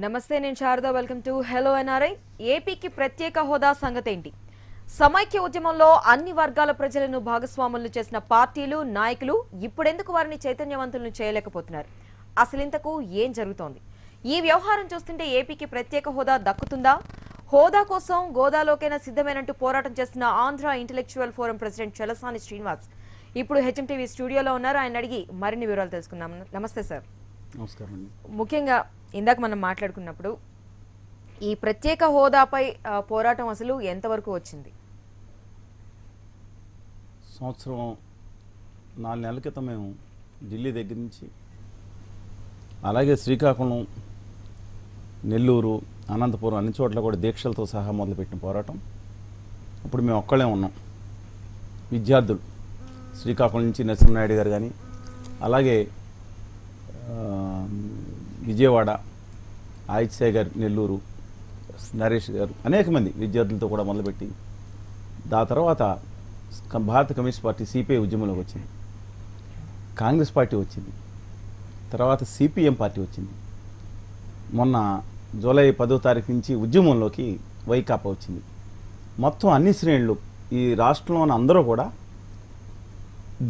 నమస్తే, నేను Sharada. Welcome to hello NRI. ఏపీకి ప్రత్యేక హోదా సంగతి ఏంటి? సమైక్య ఉద్యమంలో అన్ని వర్గాల ప్రజలను భాగస్వాములు చేసిన పార్టీలు, నాయకులు ఇప్పుడెందుకు వారిని చైతన్యవంతులను చేయలేకపోతున్నారు? అసలు ఇంతకు ఏం జరుగుతోంది? ఈ వ్యవహారం చూస్తుంటే ఏపీకి ప్రత్యేక హోదా దక్కుతుందా? హోదా కోసం గోదాలోకైనా సిద్ధమేనంటూ పోరాటం చేస్తున్న Andhra intellectual forum president Chalasani Srinivas ఇప్పుడు హెచ్ఎంటీవీ స్టూడియోలో ఉన్నారు. ఆయన అడిగి మరిన్ని వివరాలు తెలుసుకుందాం. నమస్తే సార్. నమస్కారం. ముఖ్యంగా ఇందాక మనం మాట్లాడుకున్నప్పుడు ఈ ప్రత్యేక హోదాపై పోరాటం అసలు ఎంతవరకు వచ్చింది? సంవత్సరం 4 నెలల క్రితం మేము ఢిల్లీ దగ్గర నుంచి అలాగే శ్రీకాకుళం, నెల్లూరు, అనంతపురం అన్ని చోట్ల కూడా దీక్షలతో సహా మొదలుపెట్టిన పోరాటం. ఇప్పుడు మేము ఒక్కళ్ళే ఉన్నాం. విద్యార్థులు శ్రీకాకుళం నుంచి నరసింహనాయుడు గారు కానీ, అలాగే విజయవాడ, ఆయిత్సాయి గారు, నెల్లూరు, నరేష్ గారు, అనేక మంది విద్యార్థులతో కూడా మొదలుపెట్టి ఆ తర్వాత భారత కమ్యూనిస్ట్ పార్టీ సిపిఐ ఉద్యమంలోకి వచ్చింది, కాంగ్రెస్ పార్టీ వచ్చింది, తర్వాత సిపిఎం పార్టీ వచ్చింది. మొన్న జూలై 10వ తారీఖు నుంచి ఉద్యమంలోకి వైకాపా వచ్చింది. మొత్తం అన్ని శ్రేణులు ఈ రాష్ట్రంలో ఉన్న అందరూ కూడా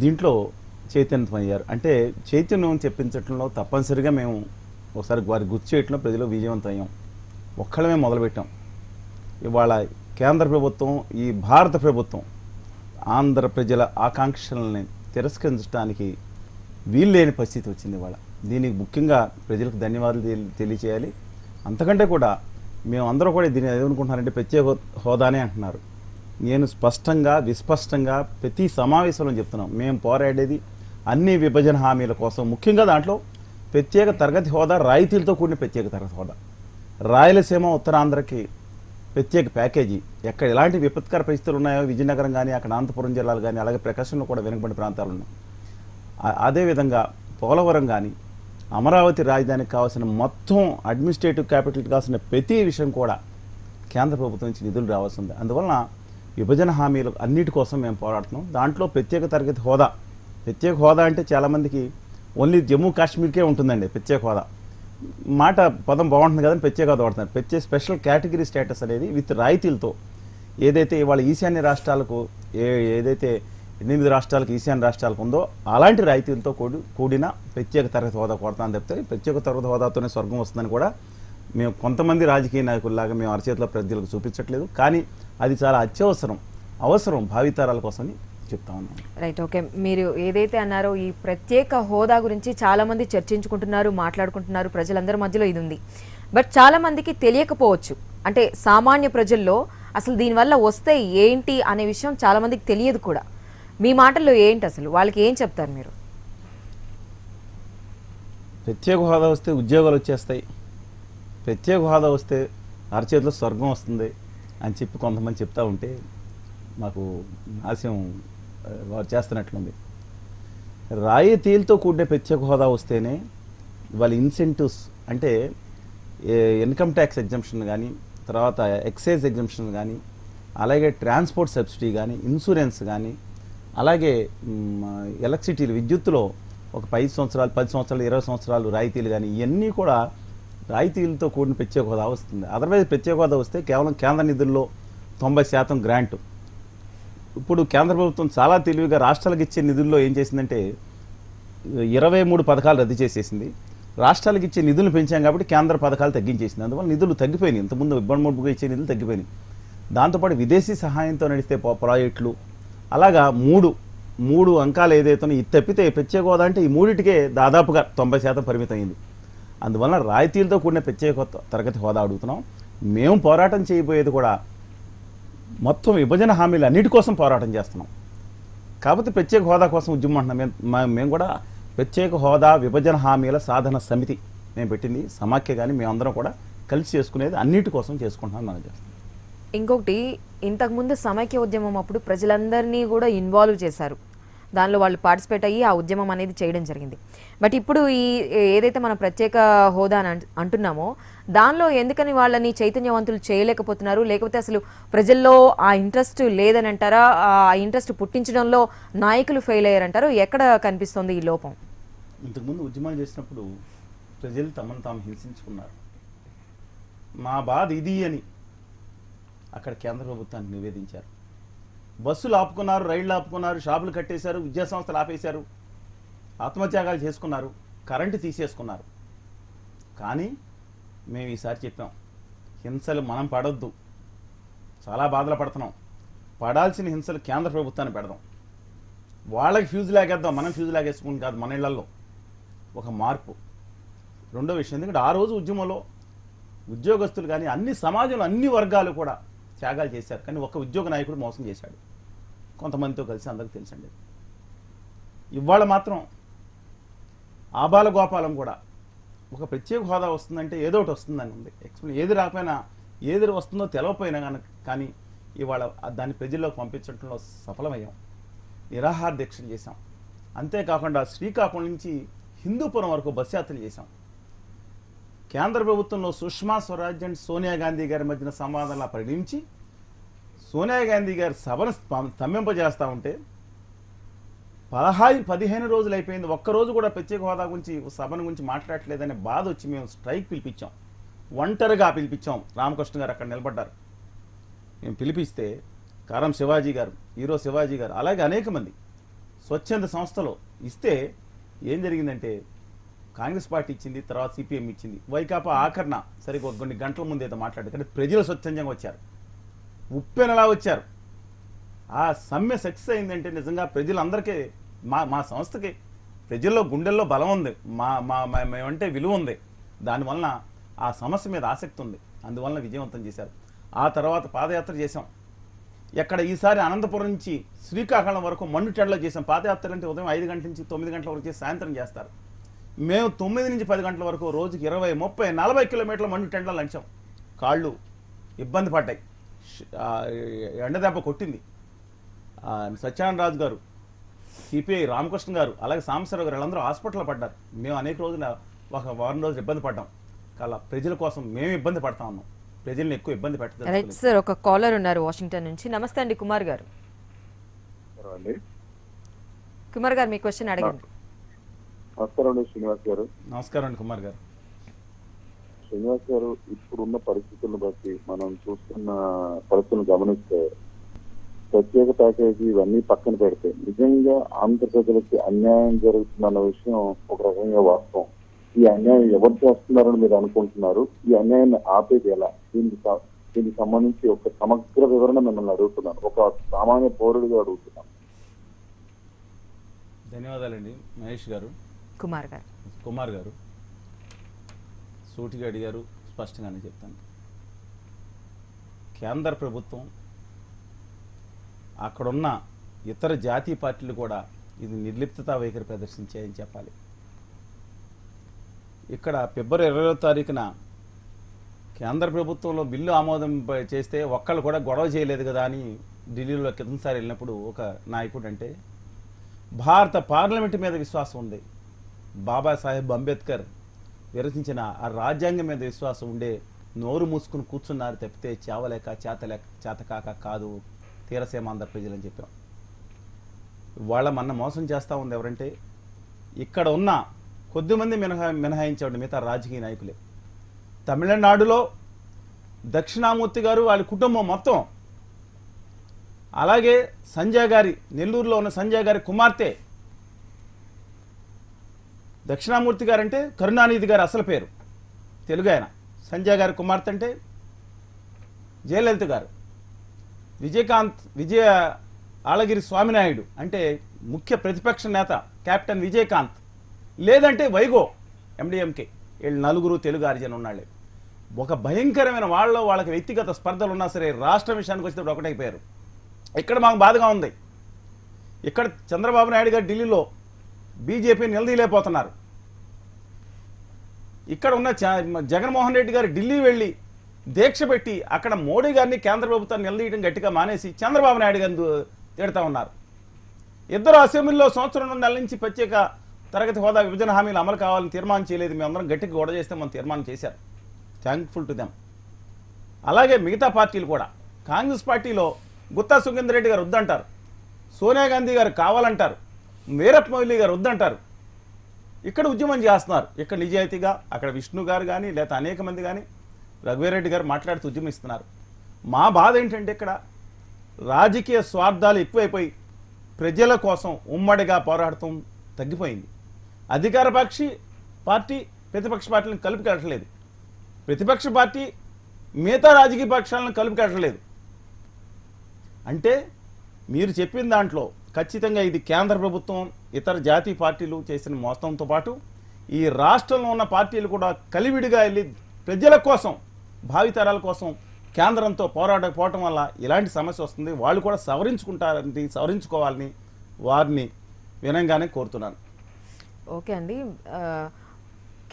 దీంట్లో చైతన్యమయ్యారు. అంటే చైతన్యం చెప్పించడంలో తప్పనిసరిగా మేము ఒకసారి వారి గుర్తు చేయడంలో ప్రజలు విజయవంతమయ్యాం. ఒక్కళ్ళమే మొదలుపెట్టాం. ఇవాళ కేంద్ర ప్రభుత్వం, ఈ భారత ప్రభుత్వం ఆంధ్ర ప్రజల ఆకాంక్షలని తిరస్కరించడానికి వీల్లేని పరిస్థితి వచ్చింది. ఇవాళ దీనికి ముఖ్యంగా ప్రజలకు ధన్యవాదాలు తెలియచేయాలి. అంతకంటే కూడా మేము అందరూ కూడా దీన్ని ఏమనుకుంటున్నారంటే ప్రత్యేక హోదానే అంటున్నారు. నేను స్పష్టంగా, విస్పష్టంగా ప్రతి సమావేశంలో చెప్తున్నాం, మేము పోరాడేది అన్ని విభజన హామీల కోసం. ముఖ్యంగా దాంట్లో ప్రత్యేక తరగతి హోదా, రాయితీలతో కూడిన ప్రత్యేక తరగతి హోదా, రాయలసీమ, ఉత్తరాంధ్రకి ప్రత్యేక ప్యాకేజీ. ఎక్కడ ఎలాంటి విపత్కర పరిస్థితులు ఉన్నాయో విజయనగరం కానీ, అక్కడ అనంతపురం జిల్లాలు కానీ, అలాగే ప్రకాశంలో కూడా వెనుకబడిన ప్రాంతాలు ఉన్నాయి. అదేవిధంగా పోలవరం కానీ, అమరావతి రాజధానికి కావాల్సిన మొత్తం అడ్మినిస్ట్రేటివ్ క్యాపిటల్ కావాల్సిన ప్రతి విషయం కూడా కేంద్ర ప్రభుత్వం నుంచి నిధులు రావాల్సింది. అందువలన విభజన హామీలు అన్నిటి కోసం మేము పోరాడుతున్నాం. దాంట్లో ప్రత్యేక తరగతి హోదా, ప్రత్యేక హోదా అంటే చాలామందికి ఓన్లీ జమ్మూ కాశ్మీర్కే ఉంటుందండి ప్రత్యేక హోదా. పదం బాగుంటుంది కదని ప్రత్యేక హోదా వాడుతున్నారు. ప్రత్యేక స్పెషల్ కేటగిరీ స్టేటస్ అనేది విత్ రాయితీలతో, ఏదైతే ఇవాళ ఈశాన్య రాష్ట్రాలకు, ఏదైతే 8 రాష్ట్రాలకు ఈశాన్య రాష్ట్రాలకు ఉందో అలాంటి రాయితీలతో కూడిన ప్రత్యేక తరగతి హోదా కోరుతామని చెప్తే, ప్రత్యేక తరగతి హోదాతోనే స్వర్గం వస్తుందని కూడా మేము కొంతమంది రాజకీయ నాయకుల్లాగా మేము అరచేతిలో ప్రజలకు చూపించట్లేదు. కానీ అది చాలా అవసరం భావితరాల కోసమని చెప్తా ఉన్నాం. Right, okay. మీరు ఏదైతే అన్నారో ఈ ప్రత్యేక హోదా గురించి చాలా మంది చర్చించుకుంటున్నారు, మాట్లాడుకుంటున్నారు. ప్రజలందరి మధ్యలో ఇది ఉంది. బట్ చాలా మందికి తెలియకపోవచ్చు. అంటే సామాన్య ప్రజల్లో అసలు దీనివల్ల వస్తే ఏంటి అనే విషయం చాలా మందికి తెలియదు కూడా. మీ మాటల్లో ఏంటి అసలు? వాళ్ళకి ఏం చెప్తారు మీరు? ప్రత్యేక హోదా వస్తే ఉద్యోగాలు వచ్చేస్తాయి, ప్రత్యేక హోదా వస్తే అరచేతిలో స్వర్గం వస్తుంది అని చెప్పి కొంతమంది చెప్తా ఉంటే మాకు ఆశయం వారు చేస్తున్నట్లుంది. రాయితీలతో కూడిన ప్రత్యేక హోదా వస్తేనే వాళ్ళ ఇన్సెంటివ్స్, అంటే ఇన్కమ్ ట్యాక్స్ ఎగ్జంప్షన్ కానీ, తర్వాత ఎక్సైజ్ ఎగ్జంప్షన్ కానీ, అలాగే ట్రాన్స్పోర్ట్ సబ్సిడీ కానీ, ఇన్సూరెన్స్ కానీ, అలాగే ఎలక్ట్రిసిటీలు, విద్యుత్తులో ఒక 5 సంవత్సరాలు, 10 సంవత్సరాలు, 20 సంవత్సరాలు రాయితీలు కానీ, ఇవన్నీ కూడా రాయితీలతో కూడిన ప్రత్యేక హోదా వస్తుంది. అదర్వైజ్ ప్రత్యేక హోదా వస్తే కేవలం కేంద్ర నిధుల్లో 90% గ్రాంట్. ఇప్పుడు కేంద్ర ప్రభుత్వం చాలా తెలివిగా రాష్ట్రాలకు ఇచ్చే నిధుల్లో ఏం చేసిందంటే 23 పథకాలు రద్దు చేసేసింది. రాష్ట్రాలకు ఇచ్చే నిధులు పెంచాం కాబట్టి కేంద్ర పథకాలు తగ్గించేసింది. అందువల్ల నిధులు తగ్గిపోయినాయి. ఇంతకుముందు ఇబ్బందిగా ఇచ్చే నిధులు తగ్గిపోయినాయి. దాంతోపాటు విదేశీ సహాయంతో నడిస్తే ప్రాజెక్టులు, అలాగా మూడు అంకాలు ఏదైతే ఇది తప్పితే ప్రత్యేక హోదా అంటే ఈ మూడింటికే దాదాపుగా 90% పరిమితం అయింది. అందువలన రాయితీలతో కూడిన ప్రత్యేక తరగతి హోదా అడుగుతున్నాం. మేము పోరాటం చేయబోయేది కూడా మొత్తం విభజన హామీలు అన్నిటి కోసం పోరాటం చేస్తున్నాం. కాకపోతే ప్రత్యేక హోదా కోసం ఉద్యమం అంటున్నాం. మేము కూడా ప్రత్యేక హోదా విభజన హామీల సాధన సమితి మేము పెట్టింది. సమాఖ్య కానీ మేమందరం కూడా కలిసి చేసుకునేది అన్నిటి కోసం చేసుకుంటున్నాం. మనం చేస్తాం. ఇంకొకటి, ఇంతకుముందు సమైక్య ఉద్యమం అప్పుడు ప్రజలందరినీ కూడా ఇన్వాల్వ్ చేశారు. దానిలో వాళ్ళు పార్టిసిపేట్ అయ్యి ఆ ఉద్యమం అనేది చేయడం జరిగింది. బట్ ఇప్పుడు ఈ ఏదైతే మనం ప్రత్యేక హోదా అంటున్నామో దానిలో ఎందుకని వాళ్ళని చైతన్యవంతులు చేయలేకపోతున్నారు? లేకపోతే అసలు ప్రజల్లో ఆ ఇంట్రెస్ట్ లేదని అంటారా? ఆ ఇంట్రెస్ట్ పుట్టించడంలో నాయకులు ఫెయిల్ అయ్యారంటారు? ఎక్కడ కనిపిస్తుంది ఈ లోపం? ఇంతకుముందు ఉద్యమాలు చేసినప్పుడు ప్రజలు తమను తాము హింసించుకున్నారు. మా బాధ ఇది అని అక్కడ కేంద్ర ప్రభుత్వానికి నివేదించారు. బస్సులు ఆపుకున్నారు, రైళ్లు ఆపుకున్నారు, షాపులు కట్టేశారు, విద్యాసంస్థలు ఆపేశారు, ఆత్మత్యాగాలు చేసుకున్నారు, కరెంటు తీసేసుకున్నారు. కానీ మేము ఈసారి చెప్పాం, హింసలు మనం పడొద్దు, చాలా బాధలు పడుతున్నాం, పడాల్సిన హింసలు కేంద్ర ప్రభుత్వాన్ని పెడదాం, వాళ్ళకి ఫ్యూజ్ లాగేద్దాం, మనం ఫ్యూజ్ లాగేసుకుని కాదు, మన ఇళ్లలో ఒక మార్పు. రెండో విషయం, ఎందుకంటే ఆ రోజు ఉద్యమంలో ఉద్యోగస్తులు కానీ అన్ని సమాజంలో అన్ని వర్గాలు కూడా త్యాగాలు చేశారు. కానీ ఒక ఉద్యోగ నాయకుడు మోసం చేశాడు, కొంతమందితో కలిసి, అందరికీ తెలుసండి. ఇవాళ మాత్రం ఆబాల గోపాలం కూడా ఒక ప్రత్యేక హోదా వస్తుందంటే ఏదో ఒకటి వస్తుందని ఉంది. ఏది రాకపోయినా ఏది వస్తుందో తెలవపోయినా కానీ ఇవాళ దాన్ని ప్రజల్లోకి పంపించడంలో సఫలమయ్యాం. నిరాహార దీక్షలు చేశాం. అంతేకాకుండా శ్రీకాకుళం నుంచి హిందూపురం వరకు బస్ యాత్రలు చేశాం. కేంద్ర ప్రభుత్వంలో సుష్మా స్వరాజ్ అండ్ సోనియా గాంధీ గారి మధ్యన సంవాదాలను పరిగణించి సోనియా గాంధీ గారి సభను స్తంభింపజేస్తూ ఉంటే 15 రోజులు అయిపోయింది, ఒక్కరోజు కూడా ప్రత్యేక హోదా గురించి సభను గురించి మాట్లాడలేదనే బాధ వచ్చి మేము స్ట్రైక్ పిలిపించాం. ఒంటరిగా పిలిపించాం. రామకృష్ణ గారు అక్కడ నిలబడ్డారు. మేము పిలిపిస్తే కారం శివాజీ గారు, హీరో శివాజీ గారు, అలాగే అనేక మంది స్వచ్ఛంద సంస్థలో ఇస్తే ఏం జరిగిందంటే కాంగ్రెస్ పార్టీ ఇచ్చింది, తర్వాత సిపిఎం ఇచ్చింది, వైకాపా ఆఖరణ సరిగ్గా కొన్ని గంటల ముందు ఏదో మాట్లాడారు. కానీ ప్రజలు స్వచ్ఛందంగా వచ్చారు, ఉప్పెనలా వచ్చారు. ఆ సమ్మె సక్సెస్ అయిందంటే నిజంగా ప్రజలందరికీ, మా సంస్థకి ప్రజల్లో గుండెల్లో బలం ఉంది, మేమంటే విలువ ఉంది, దానివలన ఆ సమస్య మీద ఆసక్తి ఉంది, అందువలన విజయవంతం చేశారు. ఆ తర్వాత పాదయాత్ర చేశాం. ఎక్కడ ఈసారి అనంతపురం నుంచి శ్రీకాకుళం వరకు మండుటెడలో చేసాం. పాదయాత్ర అంటే ఉదయం 5 గంటల నుంచి 9 గంటల వరకు చేసి సాయంత్రం చేస్తారు. మేము 9 నుంచి 10 గంటల వరకు రోజుకి 20, 30, 40 కిలోమీటర్ల మండుటెండలో లంచాం. కాళ్ళు ఇబ్బంది పడ్డాయి, ఎండదెబ్బ కొట్టింది. సత్యనారాయణ రాజు గారు, సిపిఐ రామకృష్ణ గారు, అలాగే సాంబశివరావు గారు వాళ్ళందరూ హాస్పిటల్లో పడ్డారు. మేము అనేక రోజుల ఒక వారం రోజులు ఇబ్బంది పడ్డాం. అలా ప్రజల కోసం మేము ఇబ్బంది పడతా ఉన్నాం, ప్రజల్ని ఎక్కువ ఇబ్బంది పెట్టదు. రైట్ సార్, ఒక కాలర్ ఉన్నారు వాషింగ్టన్ నుంచి. నమస్తే అండి కుమార్ గారు. కుమార్ గారు మీ క్వశ్చన్ అడగండి. నమస్కారం అండి శ్రీనివాస్ గారు. నమస్కారం అండి కుమార్ గారు. శ్రీనివాస్ గారు, ఇప్పుడున్న పరిస్థితులను బట్టి మనం చూస్తున్న పరిస్థితులను గమనిస్తే ప్రత్యేక ప్యాకేజీ ఇవన్నీ పక్కన పెడితే నిజంగా ఆంధ్ర ప్రజలకి అన్యాయం జరుగుతుందన్న విషయం ఒక రకంగా వాస్తవం. ఈ అన్యాయం ఎవరు చేస్తున్నారని మీరు అనుకుంటున్నారు? ఈ అన్యాయాన్ని ఆపేది ఎలా? దీనికి సంబంధించి ఒక సమగ్ర వివరణ మిమ్మల్ని అడుగుతున్నాను, ఒక సామాన్య పౌరుడిగా అడుగుతున్నాను. ధన్యవాదాలండి మహేష్ గారు. కుమార్ గారు సూటిగా అడిగారు, స్పష్టంగానే చెప్తాను. కేంద్ర ప్రభుత్వం, అక్కడున్న ఇతర జాతీయ పార్టీలు కూడా ఇది నిర్లిప్తతా వైఖరి ప్రదర్శించాయని చెప్పాలి. ఇక్కడ ఫిబ్రవరి 20వ తారీఖున కేంద్ర ప్రభుత్వంలో బిల్లు ఆమోదం చేస్తే ఒక్కళ్ళు కూడా గొడవ చేయలేదు కదా అని ఢిల్లీలో కిందసారి వెళ్ళినప్పుడు ఒక నాయకుడు అంటే, భారత పార్లమెంటు మీద విశ్వాసం ఉంది, బాబాసాహెబ్ అంబేద్కర్ విరచించిన ఆ రాజ్యాంగం మీద విశ్వాసం ఉండే నోరు మూసుకుని కూర్చున్నారు తప్పితే చేవలేక చేతకాక కాదు తీరసీమ ఆంధ్ర ప్రజలని చెప్పాం. వాళ్ళ మన మోసం చేస్తూ ఉంది ఎవరంటే ఇక్కడ ఉన్న కొద్దిమంది మినహాయించండి మిగతా రాజకీయ నాయకులే. తమిళనాడులో దక్షిణామూర్తి గారు వాళ్ళ కుటుంబం మొత్తం, అలాగే సంజయ్ గారి, నెల్లూరులో ఉన్న సంజయ్ గారి కుమార్తె, దక్షిణామూర్తి గారు అంటే కరుణానిధి గారు అసలు పేరు, తెలుగు ఆయన. సంజయ్ గారి కుమార్తె అంటే జయలలిత గారు. విజయ ఆళగిరి స్వామినాయుడు అంటే ముఖ్య ప్రతిపక్ష నేత కెప్టెన్ విజయకాంత్, లేదంటే వైగో ఎండిఎంకే. వీళ్ళు నలుగురు తెలుగు ఆరిజన్ ఉన్నాళ్ళే. ఒక భయంకరమైన వాళ్ళకి వ్యక్తిగత స్పర్ధలు ఉన్నా సరే రాష్ట్ర విషయానికి వచ్చేటప్పుడు ఒకటైపోయారు. ఇక్కడ మాకు బాధగా ఉంది. ఇక్కడ చంద్రబాబు నాయుడు గారు ఢిల్లీలో బీజేపీ నిలదీయలేకపోతున్నారు. ఇక్కడ ఉన్న జగన్మోహన్ రెడ్డి గారు ఢిల్లీ వెళ్ళి దీక్ష పెట్టి అక్కడ మోడీ గారిని కేంద్ర ప్రభుత్వాన్ని నిలదీయడం గట్టిగా మానేసి చంద్రబాబు నాయుడు గారిని తిడతా ఉన్నారు. ఇద్దరు అసెంబ్లీలో సంవత్సరం 2 నెలల నుంచి ప్రత్యేక తరగతి హోదా విభజన హామీలు అమలు కావాలని తీర్మానం చేయలేదు. మేమందరం గట్టిగా గొడవ చేస్తే మనం తీర్మానం చేశారు. Thankful to them. అలాగే మిగతా పార్టీలు కూడా, కాంగ్రెస్ పార్టీలో గుత్తా సుఖేందర్ రెడ్డి గారు వద్దంటారు, సోనియా గాంధీ గారు కావాలంటారు, వీరప్ప మొయిలీ గారు వద్దంటారు. ఇక్కడ ఉద్యమం చేస్తున్నారు. ఇక్కడ నిజాయితీగా అక్కడ విష్ణు గారు కానీ లేదా అనేక మంది కానీ రఘువీరెడ్డి గారు మాట్లాడుతూ ఉద్యమిస్తున్నారు. మా బాధ ఏంటంటే ఇక్కడ రాజకీయ స్వార్థాలు ఎక్కువైపోయి ప్రజల కోసం ఉమ్మడిగా పోరాడటం తగ్గిపోయింది. అధికార పార్టీ ప్రతిపక్ష పార్టీలను కలిపి కట్టలేదు, ప్రతిపక్ష పార్టీ మిగతా రాజకీయ పక్షాలను కలిపి కట్టలేదు. అంటే మీరు చెప్పిన దాంట్లో ఖచ్చితంగా ఇది కేంద్ర ప్రభుత్వం ఇతర జాతీయ పార్టీలు చేసిన మోసంతో పాటు ఈ రాష్ట్రంలో ఉన్న పార్టీలు కూడా కలివిడిగా వెళ్ళి ప్రజల కోసం భావితరాల కోసం కేంద్రంతో పోరాడకపోవటం వల్ల ఇలాంటి సమస్య వస్తుంది. వాళ్ళు కూడా సవరించుకోవాలని వారిని వినంగానే కోరుతున్నాను. ఓకే అండి,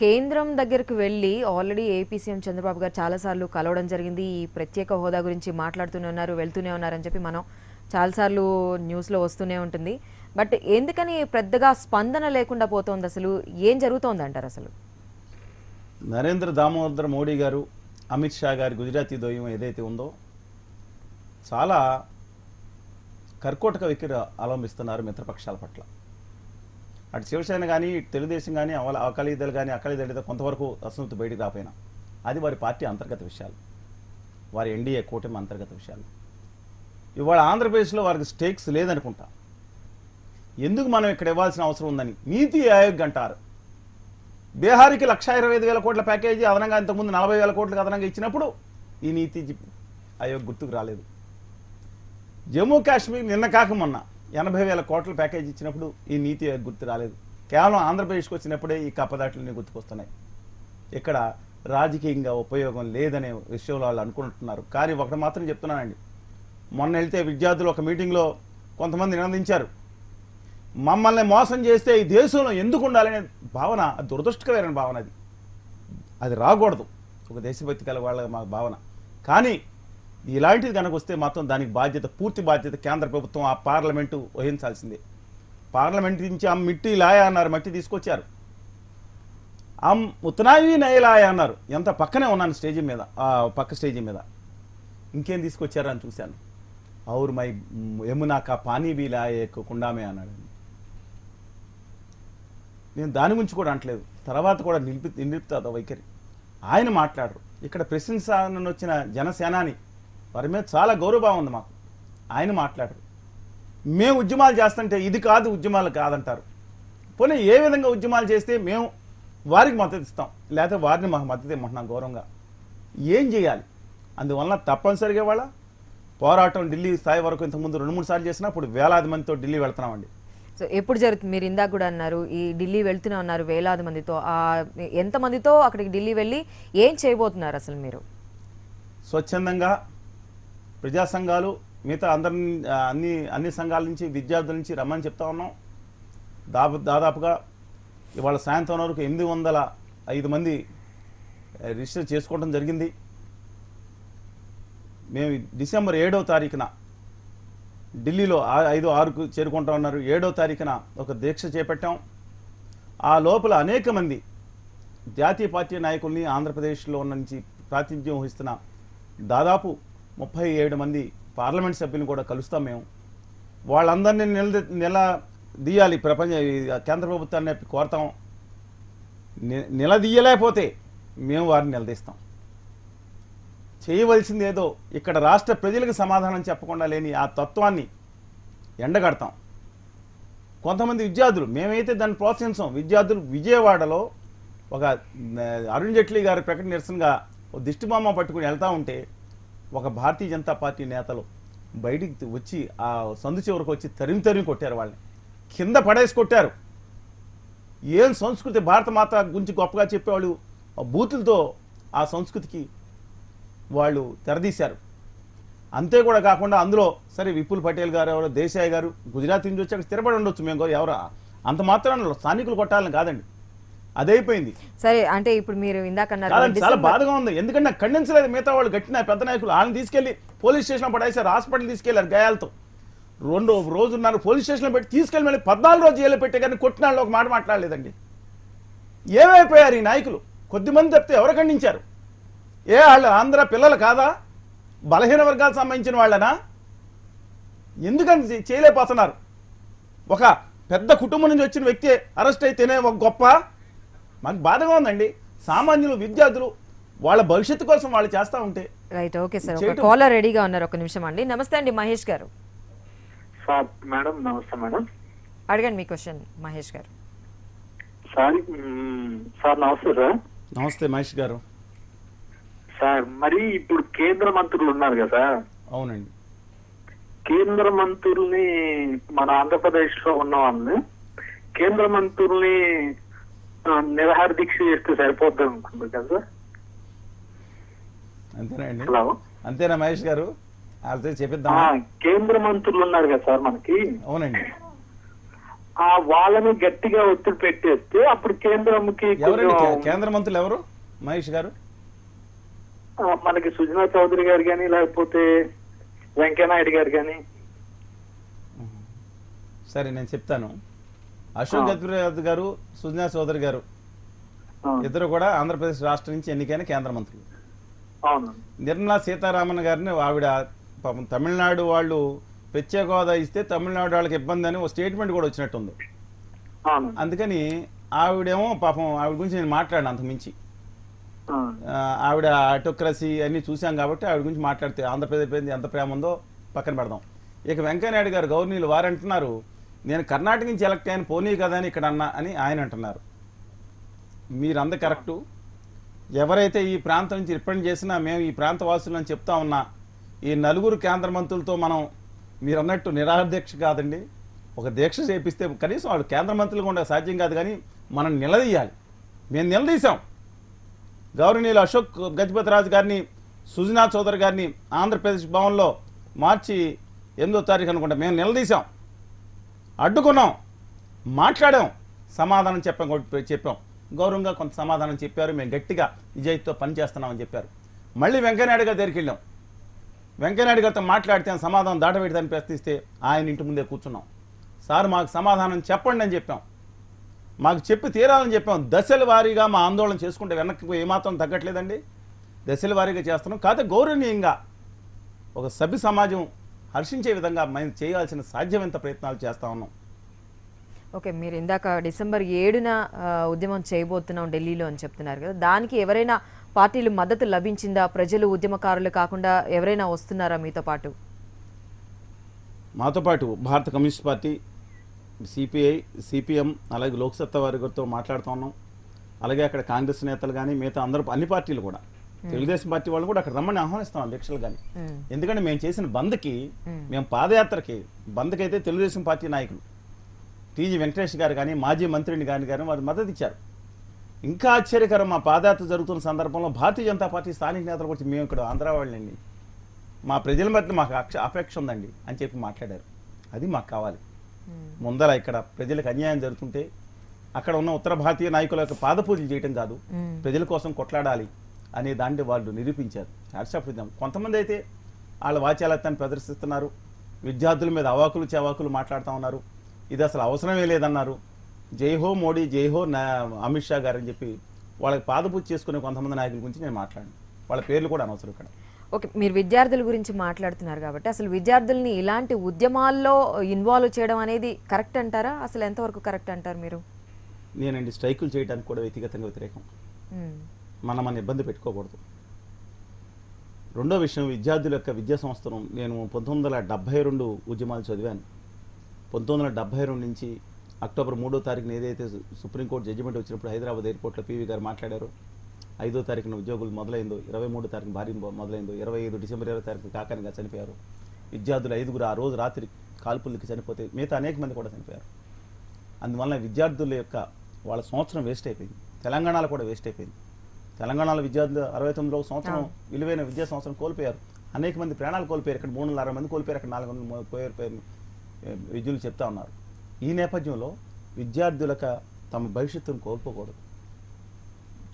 కేంద్రం దగ్గరకు వెళ్ళి ఆల్రెడీ ఏపీ సీఎం చంద్రబాబు గారు చాలాసార్లు కలవడం జరిగింది. ఈ ప్రత్యేక హోదా గురించి మాట్లాడుతూనే ఉన్నారు, వెళ్తూనే ఉన్నారని చెప్పి మనం చాలాసార్లు న్యూస్లో వస్తూనే ఉంటుంది. బట్ ఎందుకని పెద్దగా స్పందన లేకుండా పోతోంది? అసలు ఏం జరుగుతోంది అంటారు? అసలు నరేంద్ర దామోదర్ మోడీ గారు, అమిత్ షా గారి గుజరాతీ ద్వయం ఏదైతే ఉందో చాలా కర్కోటక వైఖరి అవలంబిస్తున్నారు మిత్రపక్షాల పట్ల. అటు శివసేన కానీ ఇటు తెలుగుదేశం కానీ అకాలీదళ్ కానీ అకాలీదళిత కొంతవరకు అసంతృప్తి బయటికి రాపోయినా అది వారి పార్టీ అంతర్గత విషయాలు, వారి ఎన్డీఏ కూటమి అంతర్గత విషయాలు. ఇవాళ ఆంధ్రప్రదేశ్లో వారికి స్టేక్స్ లేదనుకుంటా. ఎందుకు మనం ఇక్కడ ఇవ్వాల్సిన అవసరం ఉందని నీతి ఆయోగ్ అంటారు. బీహార్కి 1,25,000 కోట్ల ప్యాకేజీ అదనంగా ఇంతకుముందు 40,000 కోట్లకు అదనంగా ఇచ్చినప్పుడు ఈ నీతి ఆయోగ్ గుర్తుకు రాలేదు. జమ్మూ కాశ్మీర్ నిన్న కాక మొన్న 80,000 కోట్ల ప్యాకేజీ ఇచ్చినప్పుడు ఈ నీతి ఆయోగ్ గుర్తు రాలేదు. కేవలం ఆంధ్రప్రదేశ్కి వచ్చినప్పుడే ఈ కప్పదాట్లన్నీ గుర్తుకొస్తున్నాయి. ఇక్కడ రాజకీయంగా ఉపయోగం లేదనే విషయంలో వాళ్ళు అనుకుంటున్నారు. కానీ ఒకటి మాత్రం చెప్తున్నానండి, మొన్న వెళ్తే విద్యార్థులు ఒక మీటింగ్లో కొంతమంది నినందించారు, మమ్మల్ని మోసం చేస్తే ఈ దేశంలో ఎందుకు ఉండాలనే భావన దురదృష్టకరమైన భావన. అది రాకూడదు, ఒక దేశభక్తి కల వాళ్ళ మా భావన. కానీ ఇలాంటిది కనుక వస్తే మాత్రం దానికి పూర్తి బాధ్యత కేంద్ర ప్రభుత్వం, ఆ పార్లమెంటు వహించాల్సిందే. పార్లమెంట్ నుంచి మిట్టి లాయా అన్నారు, మట్టి తీసుకొచ్చారు. ఉత్తనాయి నయలాయా అన్నారు, ఎంత పక్కనే ఉన్నాను స్టేజీ మీద, పక్క స్టేజీ మీద. ఇంకేం తీసుకొచ్చారు అని చూశాను. ఔర్ మై యమునా కా పానీ బీ లాయే కుండామే అన్నాడు. నేను దాని గురించి కూడా అంటలేదు, తర్వాత కూడా నిర్లిప్త వైఖరి. ఆయన మాట్లాడరు. ఇక్కడ ప్రశంసన వచ్చిన జనసేనాని వారి మీద చాలా గౌరవభావం ఉంది మాకు. ఆయన మాట్లాడరు. మేము ఉద్యమాలు చేస్తుంటే ఇది కాదు ఉద్యమాలు కాదంటారు. పోనీ ఏ విధంగా ఉద్యమాలు చేస్తే మేము వారికి మద్దతు ఇస్తాం, లేకపోతే వారిని మాకు మద్దతు ఇవ్వమంటున్నాం గౌరవంగా. ఏం చేయాలి? అందువలన తప్పనిసరిగా వాళ్ళ పోరాటం ఢిల్లీ స్థాయి వరకు ఇంతకుముందు 2-3 సార్లు చేసినా ఇప్పుడు వేలాది మందితో ఢిల్లీ వెళ్తున్నామండి. సో ఎప్పుడు జరుగుతుంది? మీరు ఇందాక కూడా అన్నారు ఈ ఢిల్లీ వెళ్తూనే ఉన్నారు వేలాది మందితో. ఎంతమందితో అక్కడికి ఢిల్లీ వెళ్ళి ఏం చేయబోతున్నారు అసలు మీరు? స్వచ్ఛందంగా ప్రజా సంఘాలు మిగతా అన్ని సంఘాల నుంచి విద్యార్థుల నుంచి రమ్మని చెప్తా ఉన్నాం. దాదాపుగా ఇవాళ సాయంత్రం వరకు 805 మంది రిజిస్టర్ చేసుకోవడం జరిగింది. మేము డిసెంబర్ 7వ తారీఖున ఢిల్లీలో 5-6కు చేరుకుంటా ఉన్నారు. 7వ తారీఖున ఒక దీక్ష చేపట్టాం. ఆ లోపల అనేక మంది జాతీయ పార్టీ నాయకుల్ని ఆంధ్రప్రదేశ్లో నుంచి ప్రాతినిధ్యం వహిస్తున్న దాదాపు 37 మంది పార్లమెంట్ సభ్యులను కూడా కలుస్తాం. మేము వాళ్ళందరినీ నిలదీయాలి, కేంద్ర ప్రభుత్వాన్ని కోరతాం. నిలదీయలేకపోతే మేము వారిని నిలదీస్తాం. చేయవలసింది ఏదో ఇక్కడ రాష్ట్ర ప్రజలకు సమాధానం చెప్పకుండా లేని ఆ తత్వాన్ని ఎండగడతాం. కొంతమంది విద్యార్థులు, మేమైతే దాన్ని ప్రోత్సహించాం. విద్యార్థులు విజయవాడలో ఒక అరుణ్ జైట్లీ గారి ప్రకటన నిరసనగా దిష్టిబొమ్మ పట్టుకుని వెళ్తూ ఉంటే ఒక భారతీయ జనతా పార్టీ నేతలు బయటికి వచ్చి ఆ సందు చివరికి వచ్చి తరిమి కొట్టారు. వాళ్ళని కింద పడేసి కొట్టారు. ఏం సంస్కృతి, భారత మాత గురించి గొప్పగా చెప్పేవాళ్ళు బూతులతో ఆ సంస్కృతికి వాళ్ళు తెరదీశారు. అంతే కూడా కాకుండా అందులో సరే విపుల్ పటేల్ గారు, ఎవరో దేశాయ్ గారు గుజరాత్ నుంచి వచ్చి అక్కడ స్థిరపడి ఉండొచ్చు. మేము ఎవరు అంత మాత్రాన స్థానికులు కొట్టాలని కాదండి, అదైపోయింది. సరే, అంటే ఇప్పుడు మీరు ఇందాక చాలా బాధగా ఉంది. ఎందుకంటే నాకు ఖండించలేదు. మిగతా వాళ్ళు గట్టిన పెద్ద నాయకులు వాళ్ళని తీసుకెళ్లి పోలీస్ స్టేషన్లో పడేసారు, హాస్పిటల్ తీసుకెళ్లారు గాయాలతో. 2 రోజున్నారు పోలీస్ స్టేషన్లో పెట్టి తీసుకెళ్ళి మళ్ళీ 14 రోజు జైలు పెట్టే కానీ కొట్టిన వాళ్ళు ఒక మాట మాట్లాడలేదండి. ఏమైపోయారు ఈ నాయకులు? కొద్దిమంది తప్పితే ఎవరు ఖండించారు? వాళ్ళు ఆంధ్ర పిల్లలు కాదా? బలహీన వర్గాలకు సంబంధించిన వాళ్ళనా? ఎందుకని చేయలేకపోతున్నారు? ఒక పెద్ద కుటుంబం నుంచి వచ్చిన వ్యక్తి అరెస్ట్ అయితేనే ఒక గొప్ప. మాకు బాధగా ఉందండి. సామాన్యులు, విద్యార్థులు వాళ్ళ భవిష్యత్తు కోసం వాళ్ళు చేస్తూ ఉంటే రైట్, ఓకే సార్. ఒక చేయటం. కాలర్ రెడీగా ఉన్నారు, ఒక నిమిషం అండి. నమస్తే అండి మహేష్ గారు, సార్ మేడం నమస్తే మేడం. అడగండి మీ క్వశ్చన్ మహేష్ గారు. సార్ సార్ నమస్తే సార్. నమస్తే మహేష్ గారు. సార్ మరి ఇప్పుడు కేంద్ర మంత్రులు ఉన్నారు కదా సార్, అవునండి. కేంద్ర మంత్రుల్ని మన ఆంధ్రప్రదేశ్ లో ఉన్న వాళ్ళని కేంద్ర మంత్రుల్ని నిరాహార దీక్ష చేస్తే సరిపోద్ది అనుకుంటుంది కదా సార్. అంతేనా అండి? హలో, అంతేనా మహేష్ గారు? అదే చెప్పిద్దాం. కేంద్ర మంత్రులు ఉన్నారు కదా సార్ మనకి, అవునండి. వాళ్ళని గట్టిగా ఒత్తిడి పెట్టేస్తే అప్పుడు కేంద్రంకి ఎవరండి కొంచెం, కేంద్ర మంత్రులు ఎవరు మహేష్ గారు? మనకి సుజనా చౌదరి గారు కానీ లేకపోతే వెంకయ్యనాయుడు గారు కానీ. సరే నేను చెప్తాను. అశోక్ గజపతిరాజు గారు, సుజనా చౌదరి గారు ఇద్దరు కూడా ఆంధ్రప్రదేశ్ రాష్ట్రం నుంచి ఎన్నికైన కేంద్ర మంత్రులు. అవును. నిర్మలా సీతారామన్ గారిని ఆవిడ పాపం తమిళనాడు వాళ్ళు ప్రత్యేక హోదా ఇస్తే తమిళనాడు వాళ్ళకి ఇబ్బంది అని ఒక స్టేట్మెంట్ కూడా వచ్చినట్టుంది. అవును. అందుకని ఆవిడేమో పాపం ఆవిడ గురించి నేను మాట్లాడాను అంతకు మించి. ఆవిడ ఆటోక్రసీ అన్ని చూసాం కాబట్టి ఆవిడ గురించి మాట్లాడితే ఆంధ్రప్రదేశ్ మీద ఎంత ప్రేమ ఉందో పక్కన పెడదాం. ఇక వెంకయ్యనాయుడు గారు గవర్నీలు వారంటున్నారు నేను కర్ణాటక నుంచి ఎలక్ట్ అయిన పోనీ కదా అని ఇక్కడ అన్నా అని ఆయన అంటున్నారు. మీరంద కరెక్టు. ఎవరైతే ఈ ప్రాంతం నుంచి రిప్రజెంట్ చేసినా మేము ఈ ప్రాంత వాసులు అని చెప్తా ఉన్నా ఈ నలుగురు కేంద్ర మంత్రులతో మనం మీరు అన్నట్టు నిరాహార దీక్ష కాదండి, ఒక దీక్ష చేపిస్తే కనీసం వాళ్ళు కేంద్ర మంత్రులు కూడా సాధ్యం కాదు, కానీ మనం నిలదీయాలి. మేము నిలదీశాం. గౌరవనీయులు అశోక్ గజపతిరాజు గారిని, సుజనా చౌదరి గారిని ఆంధ్రప్రదేశ్ భవన్లో మార్చి 8వ తారీఖు అనుకుంటా మేము నిలదీశాం, అడ్డుకున్నాం, మాట్లాడాం, సమాధానం చెప్పాం. గౌరవంగా కొంత సమాధానం చెప్పారు. మేము గట్టిగా నిజాయితీతో పనిచేస్తున్నామని చెప్పారు. మళ్ళీ వెంకయ్యనాయుడు గారి దగ్గరికి వెళ్ళాం. వెంకయ్యనాయుడు గారితో మాట్లాడితే సమాధానం దాటవేయడానికి ప్రయత్నిస్తే ఆయన ఇంటి ముందే కూర్చున్నాం. సార్ మాకు సమాధానం చెప్పండి అని చెప్పాం, మాకు చెప్పి తీరాలని చెప్పాం. దశల వారీగా మా ఆందోళన చేసుకుంటే వెనక్కి ఏమాత్రం తగ్గట్లేదండి, దశల వారీగా చేస్తున్నాం. కాకపోతే గౌరవనీయంగా ఒక సభ్య సమాజం హర్షించే విధంగా మేము చేయాల్సిన సాధ్యమైన ప్రయత్నాలు చేస్తా ఉన్నాం. ఓకే, మీరు ఇందాక డిసెంబర్ 7న ఉద్యమం చేయబోతున్నాం ఢిల్లీలో అని చెప్తున్నారు కదా, దానికి ఎవరైనా పార్టీలు మద్దతు లభించిందా? ప్రజలు ఉద్యమకారులు కాకుండా ఎవరైనా వస్తున్నారా మీతో పాటు? మాతో పాటు భారత కమ్యూనిస్ట్ పార్టీ, సిపిఐ, సిపిఎం, అలాగే లోక్సత్తా వారితో మాట్లాడుతూ ఉన్నాం. అలాగే అక్కడ కాంగ్రెస్ నేతలు కానీ మిగతా అందరూ అన్ని పార్టీలు కూడా, తెలుగుదేశం పార్టీ వాళ్ళు కూడా అక్కడ రమ్మని ఆహ్వానిస్తాం దీక్షలు కానీ. ఎందుకంటే మేము చేసిన బంద్కి, మేము పాదయాత్రకి బంద్కి అయితే తెలుగుదేశం పార్టీ నాయకులు టీజీ వెంకటేష్ గారు కానీ మాజీ మంత్రిని కానీ వారు మద్దతు ఇచ్చారు. ఇంకా ఆశ్చర్యకరం, మా పాదయాత్ర జరుగుతున్న సందర్భంలో భారతీయ జనతా పార్టీ స్థానిక నేతలు వచ్చి మేము ఇక్కడ ఆంధ్ర వాళ్ళండి, మా ప్రజల మధ్య మాకు అపేక్ష ఉందండి అని చెప్పి మాట్లాడారు. అది మాకు కావాలి. ముందర ఇక్కడ ప్రజలకు అన్యాయం జరుగుతుంటే అక్కడ ఉన్న ఉత్తర భారతీయ నాయకుల యొక్క పాదపూజలు చేయటం కాదు, ప్రజల కోసం కొట్లాడాలి అనే దాన్ని వాళ్ళు నిరూపించారు. హ్యాట్సాఫ్. కొంతమంది అయితే వాళ్ళ వాచాలత్వాన్ని ప్రదర్శిస్తున్నారు, విద్యార్థుల మీద అవాకులు చవాకులు మాట్లాడుతూ ఉన్నారు. ఇది అసలు అవసరమే లేదన్నారు. జై హో మోడీ, జై హో అమిత్ షా గారు అని చెప్పి వాళ్ళకి పాదపూజ చేసుకునే కొంతమంది నాయకుల గురించి నేను మాట్లాడాను. వాళ్ళ పేర్లు కూడా అనవసరం ఇక్కడ. ఓకే, మీరు విద్యార్థుల గురించి మాట్లాడుతున్నారు కాబట్టి అసలు విద్యార్థుల్ని ఇలాంటి ఉద్యమాల్లో ఇన్వాల్వ్ చేయడం అనేది కరెక్ట్ అంటారా? అసలు ఎంతవరకు కరెక్ట్ అంటారు మీరు? నేనండి స్ట్రైకులు చేయడానికి కూడా వ్యక్తిగతంగా వ్యతిరేకం. మన ఇబ్బంది పెట్టుకోకూడదు. రెండో విషయం, విద్యార్థుల యొక్క విద్యా సంస్థను నేను 1972 ఉద్యమాలు చదివాను. 1972 నుంచి అక్టోబర్ 3వ తారీఖున ఏదైతే సుప్రీంకోర్టు జడ్జిమెంట్ వచ్చినప్పుడు హైదరాబాద్ ఎయిర్పోర్ట్లో పీవీ గారు మాట్లాడారు, 5వ తారీఖున ఉద్యోగులు మొదలైందో, 23వ తారీఖున భారీ మొదలైందో, 25 డిసెంబర్ 20వ తారీఖున కాకానిగా చనిపోయారు. విద్యార్థులు 5గురు ఆ రోజు రాత్రి కాల్పులకి చనిపోతే మిగతా అనేక మంది కూడా చనిపోయారు. అందువల్ల విద్యార్థుల యొక్క వాళ్ళ సంవత్సరం వేస్ట్ అయిపోయింది. తెలంగాణలో కూడా వేస్ట్ అయిపోయింది. తెలంగాణలో విద్యార్థులు 69లో సంవత్సరం విలువైన విద్యా సంవత్సరం కోల్పోయారు. అనేక మంది ప్రాణాలు కోల్పోయారు. ఇక్కడ 360 మంది కోల్పోయారు, అక్కడ 400 పోయారు విద్యులు చెప్తా ఉన్నారు. ఈ నేపథ్యంలో విద్యార్థులకు తమ భవిష్యత్తును కోల్పోకూడదు.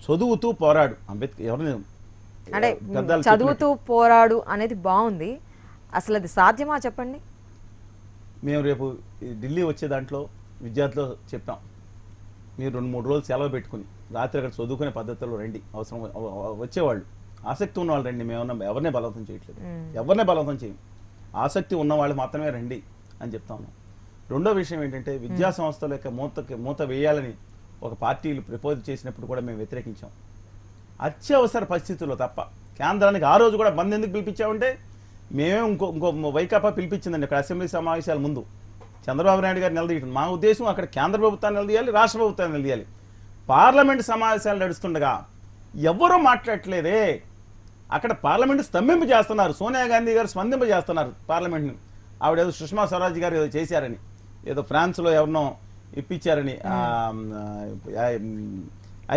చదువుతూ పోరాడు. అంబేద్కర్ ఎవరిని అంటే చదువుతూ పోరాడు అనేది బాగుంది, అసలు అది సాధ్యమా చెప్పండి? మేము రేపు ఢిల్లీ వచ్చే దాంట్లో విద్యార్థులు చెప్పాం, మీరు 2-3 రోజులు సెలవు పెట్టుకుని రాత్రి అక్కడ చదువుకునే పద్ధతిలో రండి. అవసరం వచ్చేవాళ్ళు ఆసక్తి ఉన్న వాళ్ళు రండి. మేము ఎవరినే బలవంతం చేయట్లేదు, ఎవరినే బలవంతం చేయం. ఆసక్తి ఉన్న వాళ్ళు మాత్రమే రండి అని చెప్తా ఉన్నాం. రెండో విషయం ఏంటంటే, విద్యా సంస్థల యొక్క మూత వేయాలని ఒక పార్టీలు ప్రపోజ్ చేసినప్పుడు కూడా మేము వ్యతిరేకించాం. అత్యవసర పరిస్థితుల్లో తప్ప. కేంద్రానికి ఆ రోజు కూడా బంద్ ఎందుకు పిలిపించామంటే మేమే ఇంకో వైకాపా పిలిపించిందండి అక్కడ అసెంబ్లీ సమావేశాల ముందు చంద్రబాబు నాయుడు గారు నిలదీయటం. మా ఉద్దేశం అక్కడ కేంద్ర ప్రభుత్వాన్ని నిలదీయాలి, రాష్ట్ర ప్రభుత్వాన్ని నిలదీయాలి. పార్లమెంటు సమావేశాలు నడుస్తుండగా ఎవరూ మాట్లాడట్లేదే. అక్కడ పార్లమెంటు స్తంభింప చేస్తున్నారు. సోనియా గాంధీ గారు స్పందింప చేస్తున్నారు పార్లమెంట్ని. ఆవిడేదో సుష్మా స్వరాజ్ గారు ఏదో చేశారని, ఏదో ఫ్రాన్స్లో ఎవరినో ఇప్పించారని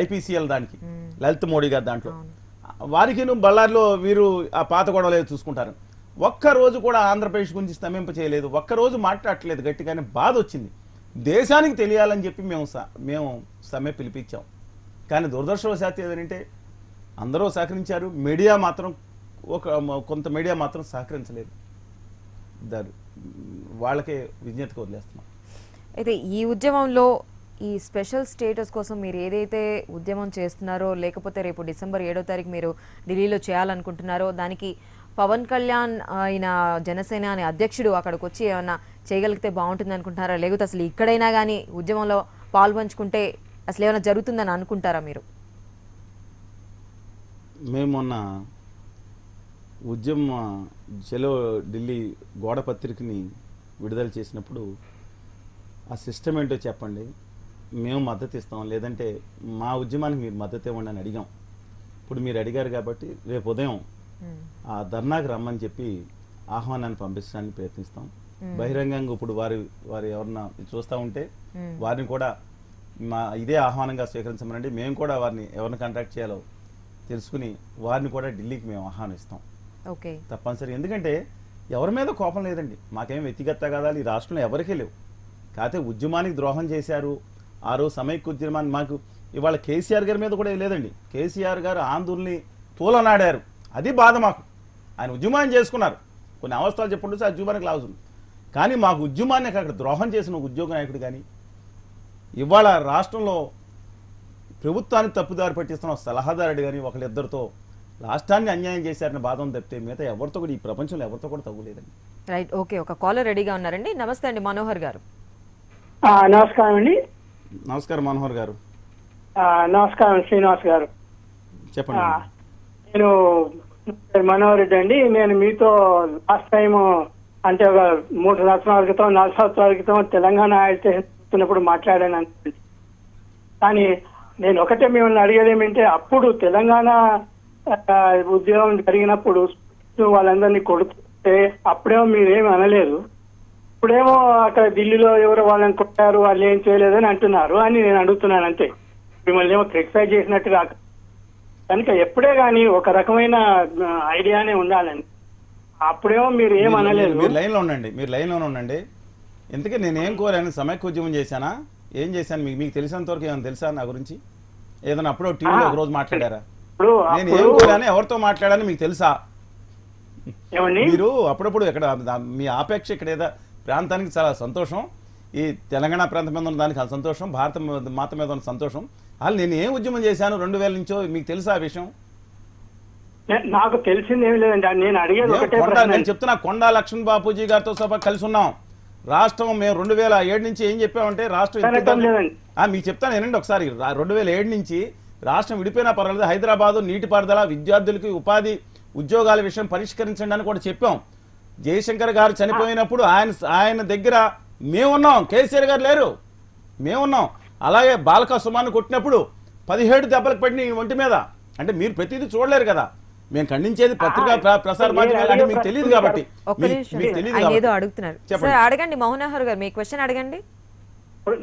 ఐపీసీఎల్ దానికి, లలిత్ మోడీ గారు దాంట్లో. వారికి బళ్ళారిలో వీరు ఆ పాత గొడవలు చూసుకుంటారు. ఒక్కరోజు కూడా ఆంధ్రప్రదేశ్ గురించి స్తంభింప చేయలేదు, ఒక్కరోజు మాట్లాడట్లేదు గట్టిగానే. బాధ వచ్చింది. దేశానికి తెలియాలని చెప్పి మేము సమ్మె పిలిపించాం. కానీ దురదృష్టవశాత్తు ఏదంటే అందరూ సహకరించారు, మీడియా మాత్రం కొంత మీడియా మాత్రం సహకరించలేదు. వాళ్ళకే విజ్ఞతకు వదిలేస్తున్నాం. అయితే ఈ ఉద్యమంలో ఈ స్పెషల్ స్టేటస్ కోసం మీరు ఏదైతే ఉద్యమం చేస్తున్నారో, లేకపోతే రేపు డిసెంబర్ 7వ తారీఖు మీరు ఢిల్లీలో చేయాలనుకుంటున్నారో, దానికి పవన్ కళ్యాణ్ ఆయన జనసేన అనే అధ్యక్షుడు అక్కడికి వచ్చి ఏమన్నా చేయగలిగితే బాగుంటుంది అనుకుంటారా? లేకపోతే అసలు ఇక్కడైనా కానీ ఉద్యమంలో పాల్పంచుకుంటే అసలు ఏమైనా జరుగుతుందని అనుకుంటారా మీరు? మేము మొన్న ఉద్యమ చలో ఢిల్లీ గోడ పత్రికని విడుదల చేసినప్పుడు ఆ సిస్టమ్ ఏంటో చెప్పండి, మేము మద్దతు ఇస్తాం, లేదంటే మా ఉద్యమానికి మీరు మద్దతు ఇవ్వండి అని అడిగాం. ఇప్పుడు మీరు అడిగారు కాబట్టి రేపు ఉదయం ఆ ధర్నాకి రమ్మని చెప్పి ఆహ్వానాన్ని పంపించడానికి ప్రయత్నిస్తాం. బహిరంగంగా ఇప్పుడు వారు ఎవరన్నా చూస్తూ ఉంటే వారిని కూడా ఇదే ఆహ్వానంగా స్వీకరించమనండి. మేము కూడా వారిని ఎవరిని కాంటాక్ట్ చేయాలో తెలుసుకుని వారిని కూడా ఢిల్లీకి మేము ఆహ్వానిస్తాం. ఓకే, తప్పనిసరి. ఎందుకంటే ఎవరి మీద కోపం లేదండి, మాకేం వ్యక్తిగత కదాలు ఈ రాష్ట్రంలో ఎవరికీ లేవు. కాకపోతే ఉద్యమానికి ద్రోహం చేశారు. ఆ రోజు సమైక్య ఉద్యమాన్ని మాకు ఇవాళ కేసీఆర్ గారి మీద కూడా లేదండి. కేసీఆర్ గారు ఆందోళనని తూలనాడారు, అది బాధ మాకు. ఆయన ఉద్యమాన్ని చేసుకున్నారు, కొన్ని అవస్థలు చెప్పుకుంటూ ఆ ఉద్యమానికి లాగుతుంది. కానీ మాకు ఉద్యమాన్ని అక్కడ ద్రోహం చేసిన ఉద్యోగ నాయకుడు కానీ ఇవాళ రాష్ట్రంలో ప్రభుత్వానికి తప్పుదారి పట్టిస్తున్న సలహాదారుడు కానీ ఒకళ్ళిద్దరితో రాష్ట్రాన్ని అన్యాయం చేశారని బాధం తప్పితే మిగతా ఎవరితో కూడా ఈ ప్రపంచంలో ఎవరితో కూడా తగ్గులేదండి. Right, okay. ఒక కాలర్ రెడీగా ఉన్నారండి. నమస్తే అండి, మనోహర్ గారు. నమస్కారం అండి. నమస్కారం మనోహర్ గారు. నమస్కారం శ్రీనివాస్ గారు. చెప్పండి. నేను మనోహర్ రెడ్డి అండి. నేను మీతో లాస్ట్ టైం అంటే ఒక 3 సంవత్సరాల క్రితం 4 సంవత్సరాల క్రితం తెలంగాణ చేస్తున్నప్పుడు మాట్లాడాను. కానీ నేను ఒకటే మిమ్మల్ని అడిగేది ఏమంటే, అప్పుడు తెలంగాణ ఉద్యమం జరిగినప్పుడు వాళ్ళందరినీ కొడుతుంటే అప్పుడేమో మీరేమి అనలేదు. ఇప్పుడేమో అక్కడ ఢిల్లీలో ఎవరు వాళ్ళని కొట్టారు, వాళ్ళు ఏం చేయలేదని అంటున్నారు అని నేను అడుగుతున్నాను. అంతే, మిమ్మల్ని ఏమో క్రిటిసైజ్ చేసినట్టు కాక. కనుక ఎప్పుడే కానీ ఒక రకమైన ఐడియానే ఉండాలండి. అప్పుడేమో మీరు ఏం అనలేదు. మీరు లైన్లో ఉండండి. ఎందుకంటే నేనేం కోరాను, సమైక్య ఉద్యమం చేశానా, ఏం చేశాను మీకు తెలిసినంత వరకు ఏమైనా తెలుసా నా గురించి? ఏదైనా అప్పుడు టీవీలో ఒక రోజు మాట్లాడారా? నేను ఏం కోరాను, ఎవరితో మాట్లాడాను మీకు తెలుసా? మీరు అప్పుడప్పుడు ఇక్కడ మీ ఆపేక్ష ఇక్కడ ఏదో ప్రాంతానికి చాలా సంతోషం, ఈ తెలంగాణ ప్రాంతం మీద ఉన్న దానికి చాలా సంతోషం, భారత మాత మీద ఉన్న సంతోషం. అసలు నేను ఏం ఉద్యమం చేశాను 2000 నుంచో మీకు తెలుసా ఆ విషయం? నాకు తెలిసింది ఏమి లేదండి. నేను అడిగేది ఒకటే ప్రశ్న. నేను చెప్తున్నా, కొండా లక్ష్మణ్ బాపూజీ గారితో సభ కలిసి ఉన్నాం. రాష్ట్రం మేము 2007 నుంచి ఏం చెప్పామంటే రాష్ట్రం మీకు చెప్తాను వినండి ఒకసారి. 2007 నుంచి రాష్ట్రం విడిపోయినా పర్వాలేదు, హైదరాబాదు నీటిపారుదల, విద్యార్థులకి ఉపాధి ఉద్యోగాల విషయం పరిష్కరించండి అని కూడా చెప్పాం. జయశంకర్ గారు చనిపోయినప్పుడు ఆయన దగ్గర మేమున్నాం, కేసీఆర్ గారు లేరు, మేమున్నాం. అలాగే బాలకా సుమాన్ని కొట్టినప్పుడు 17 దెబ్బలకు పడిన ఒంటి మీద. అంటే మీరు ప్రతిదీ చూడలేరు కదా, మేము ఖండించేది పత్రికా ప్రసార మాధ్యమాలు అంటే మీకు తెలియదు కాబట్టి. ఏదో అడుగుతున్నారు, అడగండి మనోహర్ గారు, మీ క్వశ్చన్ అడగండి.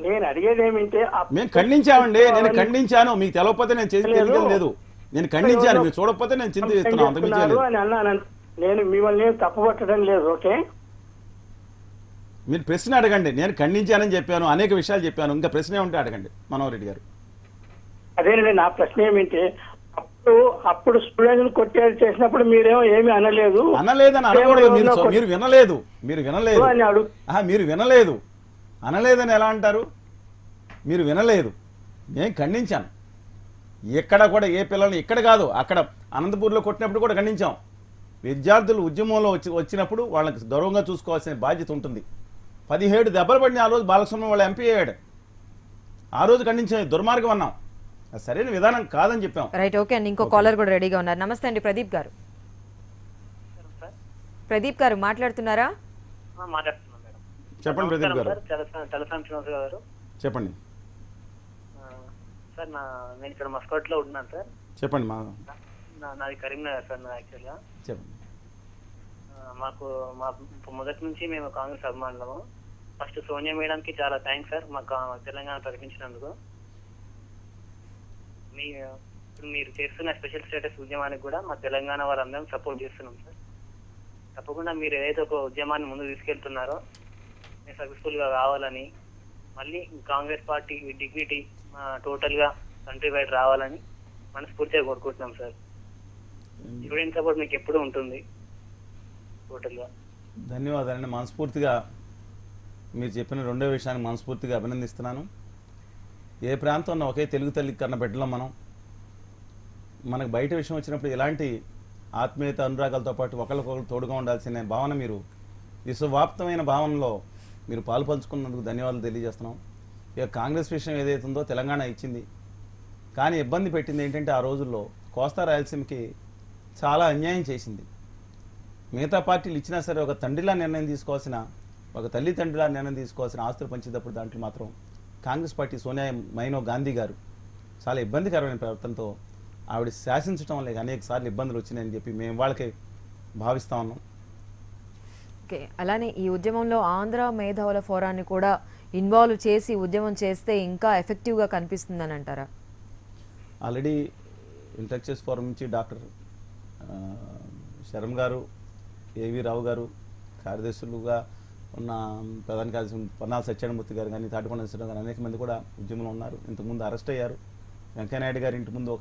నేను అడిగేది ఏమిటంటే, మేము ఖండించామండి, నేను ఖండించాను. మీకు తెలవకపోతే నేను చేసి తెలియదు లేదు, నేను ఖండించాను. మీరు చూడకపోతే నేను చింతిస్తున్నాను, అంతకుమించి. నేను మిమ్మల్ని తప్పుపట్టడం లేదు. ఓకే, మీరు ప్రశ్న అడగండి. నేను ఖండించానని చెప్పాను, అనేక విషయాలు చెప్పాను. ఇంకా ప్రశ్న ఉంటే అడగండి మనోహర్ రెడ్డి గారు. అదేనండి, నా ప్రశ్న ఏమిటి, అప్పుడు స్టూడెంట్ కొట్టేది చేసినప్పుడు మీరేమో ఏమి అనలేదు. అనలేదని అనకూడదు, మీరు వినలేదు, మీరు వినలేదు. అనలేదని ఎలా అంటారు? మీరు వినలేదు. నేను ఖండించాను. ఎక్కడ కూడా ఏ పిల్లల్ని, ఇక్కడ కాదు అక్కడ అనంతపూర్లో కొట్టినప్పుడు కూడా ఖండించాం. విద్యార్థులు ఉద్యమంలో వచ్చినప్పుడు వాళ్ళకి గౌరవంగా చూసుకోవాల్సిన బాధ్యత ఉంటుంది. 17 దెబ్బలు పడిన ఆ రోజు బాలసుబ్రహ్మణ్యం వాళ్ళ ఎంపీ అయ్యాడు. ఆ రోజు ఖండించాం, దుర్మార్గం అన్నాం. అది సరైన విధానం కాదని చెప్పాం. రైట్, ఓకే అండి. ఇంకో కాలర్ కూడా రెడీగా ఉన్నారు. నమస్తే అండి, ప్రదీప్ గారు. ప్రదీప్ గారు మాట్లాడుతున్నారా? మాట్లాడుతున్నాం మేడం. చెప్పండి ప్రదీప్ గారు. తలసాని శ్రీనివాస్ గారు చెప్పండి సార్. నేను ఇక్కడ మస్కట్లో ఉంటున్నాను సార్. చెప్పండి. నాది కరీంనగర్ సార్. నా యాక్చువల్గా చెప్పండి. మా మొదటి నుంచి మేము కాంగ్రెస్ అభిమానులము. ఫస్ట్ సోనియా మేడంకి చాలా థ్యాంక్స్ సార్, మాకు తెలంగాణ ప్రకటించినందుకు. ఇప్పుడు మీరు చేస్తున్న స్పెషల్ స్టేటస్ ఉద్యమానికి కూడా మా తెలంగాణ వాళ్ళందరం సపోర్ట్ చేస్తున్నాం సార్. తప్పకుండా మీరు ఏదైతే ఒక ఉద్యమాన్ని ముందు తీసుకెళ్తున్నారో మీరు సక్సెస్ఫుల్ గా కావాలని, మళ్ళీ కాంగ్రెస్ పార్టీ డిగ్నిటీ టోటల్ గా కంట్రీ వైడ్ రావాలని మనస్ఫూర్తిగా కోరుకుంటున్నాం సార్. స్టూడెంట్ సపోర్ట్ మీకు ఎప్పుడు ఉంటుంది టోటల్ గా. ధన్యవాదాలండి. మనస్ఫూర్తిగా మీరు చెప్పిన రెండో విషయాన్ని మనస్ఫూర్తిగా అభినందిస్తున్నాను. ఏ ప్రాంతంలో ఒకే తెలుగు తల్లి కన్న బిడ్డలో మనకు బయట విషయం వచ్చినప్పుడు ఎలాంటి ఆత్మీయత అనురాగాలతో పాటు ఒకరికొకరు తోడుగా ఉండాల్సిన భావన మీరు విశ్వవ్యాప్తమైన భావనలో మీరు పాలు పంచుకున్నందుకు ధన్యవాదాలు తెలియజేస్తున్నాం. ఇక కాంగ్రెస్ విషయం ఏదైతే ఉందో తెలంగాణ ఇచ్చింది, కానీ ఇబ్బంది పెట్టింది ఏంటంటే ఆ రోజుల్లో కోస్తా రాయలసీమకి చాలా అన్యాయం చేసింది. మిగతా పార్టీలు ఇచ్చినా సరే ఒక తండ్రిలా నిర్ణయం తీసుకోవాల్సిన, ఒక తల్లి తండ్రిలా నిర్ణయం తీసుకోవాల్సిన ఆస్తులు పంచేటప్పుడు దాంట్లో మాత్రం కాంగ్రెస్ పార్టీ సోనియా మైనో గాంధీ గారు చాలా ఇబ్బందికరమైన ప్రవర్తనతో ఆవిడ శాసించడం వల్ల అనేక సార్లు ఇబ్బందులు వచ్చినాయని చెప్పి మేము వాళ్ళకి భావిస్తా ఉన్నాం. ఓకే, అలానే ఈ ఉద్యమంలో ఆంధ్ర మేధావుల ఫోరాన్ని కూడా ఇన్వాల్వ్ చేసి ఉద్యమం చేస్తే ఇంకా ఎఫెక్టివ్గా కనిపిస్తుందని అంటారా? ఆల్రెడీ ఇంటెలెక్చువల్స్ ఫోరం నుంచి డాక్టర్ శరం గారు, ఏవి రావు గారు, కార్యదర్శులుగా ఉన్న ప్రధాన కార్యదర్శి పన్నాల సత్యనారాయణమూర్తి గారు కానీ, తాటికొండ నరసింహరావు గారు అనేక మంది కూడా ఉద్యమంలో ఉన్నారు. ఇంతకుముందు అరెస్ట్ అయ్యారు. వెంకయ్యనాయుడు గారి ఇంటి ముందు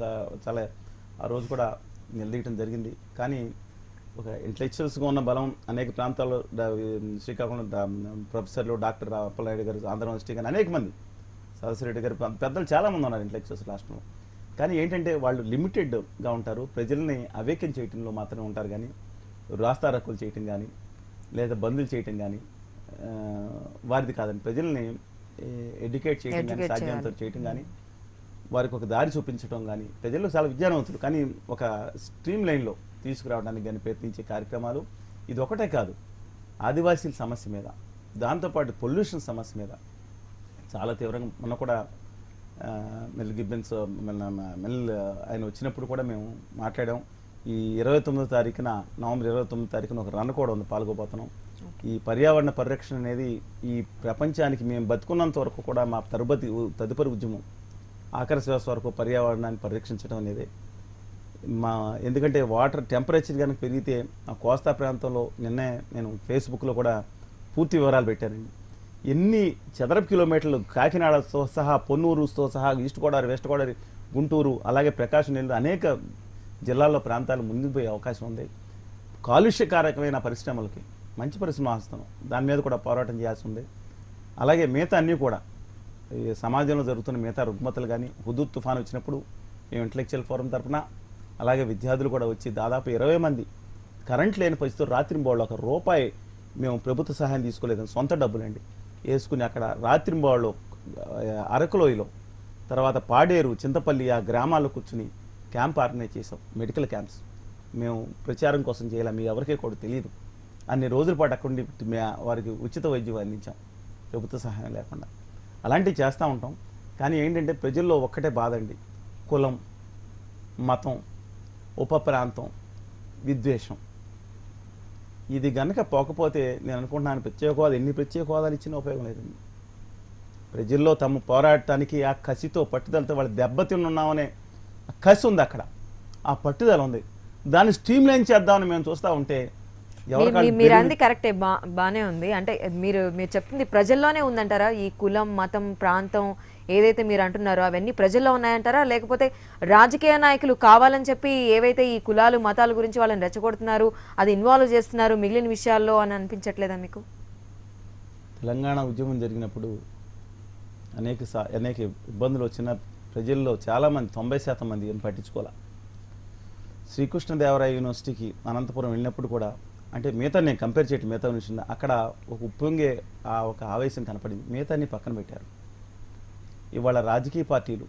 ఆ రోజు కూడా నిలదీయటం జరిగింది. కానీ ఒక ఇంటెలెక్చువల్స్గా ఉన్న బలం అనేక ప్రాంతాల్లో శ్రీకాకుళం ప్రొఫెసర్లు, డాక్టర్ అప్పలనాయుడు గారు, ఆంధ్ర యూనివర్సిటీ కానీ అనేక మంది, సదస్రెడ్డి గారు, పెద్దలు చాలామంది ఉన్నారు ఇంటెలెక్చువల్స్ రాష్ట్రంలో. కానీ ఏంటంటే వాళ్ళు లిమిటెడ్గా ఉంటారు, ప్రజల్ని అవేకం చేయటంలో మాత్రమే ఉంటారు. కానీ రాస్తారోకోలు చేయటం కానీ లేదా బంధులు చేయటం కానీ వారిది కాదండి. ప్రజల్ని ఎడ్యుకేట్ చేయటం కానీ, సాధ్యంతో చేయటం కానీ, వారికి ఒక దారి చూపించడం కానీ, ప్రజల్లో చాలా విజ్ఞానవంతులు కానీ ఒక స్ట్రీమ్ లైన్లో తీసుకురావడానికి కానీ ప్రయత్నించే కార్యక్రమాలు ఇది ఒకటే కాదు. ఆదివాసీల సమస్య మీద, దాంతోపాటు పొల్యూషన్ సమస్య మీద చాలా తీవ్రంగా మొన్న కూడా మెల్ గిబ్బెన్స్ ఆయన వచ్చినప్పుడు కూడా మేము మాట్లాడాం. ఈ 29వ తారీఖున, నవంబర్ 29వ తారీఖున ఒక రన్ కూడా ఉంది, పాల్గొపోతున్నాం. ఈ పర్యావరణ పరిరక్షణ అనేది ఈ ప్రపంచానికి మేము బతుకున్నంత వరకు కూడా మా తదుపరి ఉద్యమం ఆఖరి శ్వాస వరకు పర్యావరణాన్ని పరిరక్షించడం అనేది ఎందుకంటే వాటర్ టెంపరేచర్ కనుక పెరిగితే ఆ కోస్తా ప్రాంతంలో నిన్నే నేను ఫేస్బుక్లో కూడా పూర్తి వివరాలు పెట్టానండి. ఎన్ని చదరపు కిలోమీటర్లు కాకినాడతో సహా, పొన్నూరుతో సహా, ఈస్ట్ గోదావరి, వెస్ట్ గోదావరి, గుంటూరు, అలాగే ప్రకాశం నెల్లూరు అనేక జిల్లాల్లో ప్రాంతాలు ముందుకుపోయే అవకాశం ఉంది. కాలుష్యకారకమైన పరిశ్రమలకి మంచి పరిశ్రమ ఆస్తున్నాం, దాని మీద కూడా పోరాటం చేయాల్సి ఉంది. అలాగే మిగతా అన్నీ కూడా ఈ సమాజంలో జరుగుతున్న మిగతా రుగ్మతలు కానీ, హుదూద్ తుఫాన్ వచ్చినప్పుడు మేము ఇంటలెక్చువల్ ఫోరం తరఫున అలాగే విద్యార్థులు కూడా వచ్చి దాదాపు 20 మంది కరెంట్ లేని పరిస్థితులు రాత్రింబోళ్ళు ₹1 మేము ప్రభుత్వ సహాయం తీసుకోలేదని సొంత డబ్బులండి వేసుకుని అక్కడ రాత్రింబోళ్ళు అరకులోయలో, తర్వాత పాడేరు, చింతపల్లి ఆ గ్రామాల్లో కూర్చుని క్యాంప్ ఆర్గనైజ్ చేసాం. మెడికల్ క్యాంప్స్ మేము ప్రచారం కోసం చేయాలి, మీ ఎవరికీ కూడా తెలియదు. అన్ని రోజుల పాటు అక్కడి వారికి ఉచిత వైద్యం అందించాం ప్రభుత్వ సహాయం లేకుండా. అలాంటివి చేస్తూ ఉంటాం. కానీ ఏంటంటే ప్రజల్లో ఒక్కటే బాధ అండి, కులం, మతం, ఉప ప్రాంతం, విద్వేషం. ఇది గనక పోకపోతే నేను అనుకుంటున్నాను ప్రత్యేక హోదా ఎన్ని ప్రత్యేక హోదాలు ఇచ్చినా ఉపయోగం లేదండి. ప్రజల్లో తమ పోరాటానికి ఆ కసితో, పట్టుదలతో వాళ్ళు దెబ్బతిన్నామనే కసి ఉంది అక్కడ, ఆ పట్టుదల ఉంది. దాన్ని స్ట్రీమ్ లైన్ చేద్దామని మేము చూస్తూ ఉంటే మీరు అంది కరెక్టే, బానే ఉంది. అంటే మీరు చెప్తుంది ప్రజల్లోనే ఉందంటారా? ఈ కులం, మతం, ప్రాంతం ఏదైతే మీరు అంటున్నారో అవన్నీ ప్రజల్లో ఉన్నాయంటారా? లేకపోతే రాజకీయ నాయకులు కావాలని చెప్పి ఏవైతే ఈ కులాలు, మతాల గురించి వాళ్ళని రెచ్చగొడుతున్నారు, అది ఇన్వాల్వ్ చేస్తున్నారు మిగిలిన విషయాల్లో అని అనిపించట్లేదా మీకు? తెలంగాణ ఉద్యమం జరిగినప్పుడు అనేక ఇబ్బందులు వచ్చిన ప్రజల్లో చాలామంది, 90% మంది ఏం పట్టించుకోలే. శ్రీకృష్ణదేవరాయ యూనివర్సిటీకి అనంతపురం వెళ్ళినప్పుడు కూడా, అంటే మిగతా నేను కంపేర్ చేయటం మిగతా యూనివర్సిటీ, అక్కడ ఒక ఉప్పొంగే ఒక ఆవేశం కనపడింది. మిగతాన్ని పక్కన పెట్టారు. ఇవాళ రాజకీయ పార్టీలు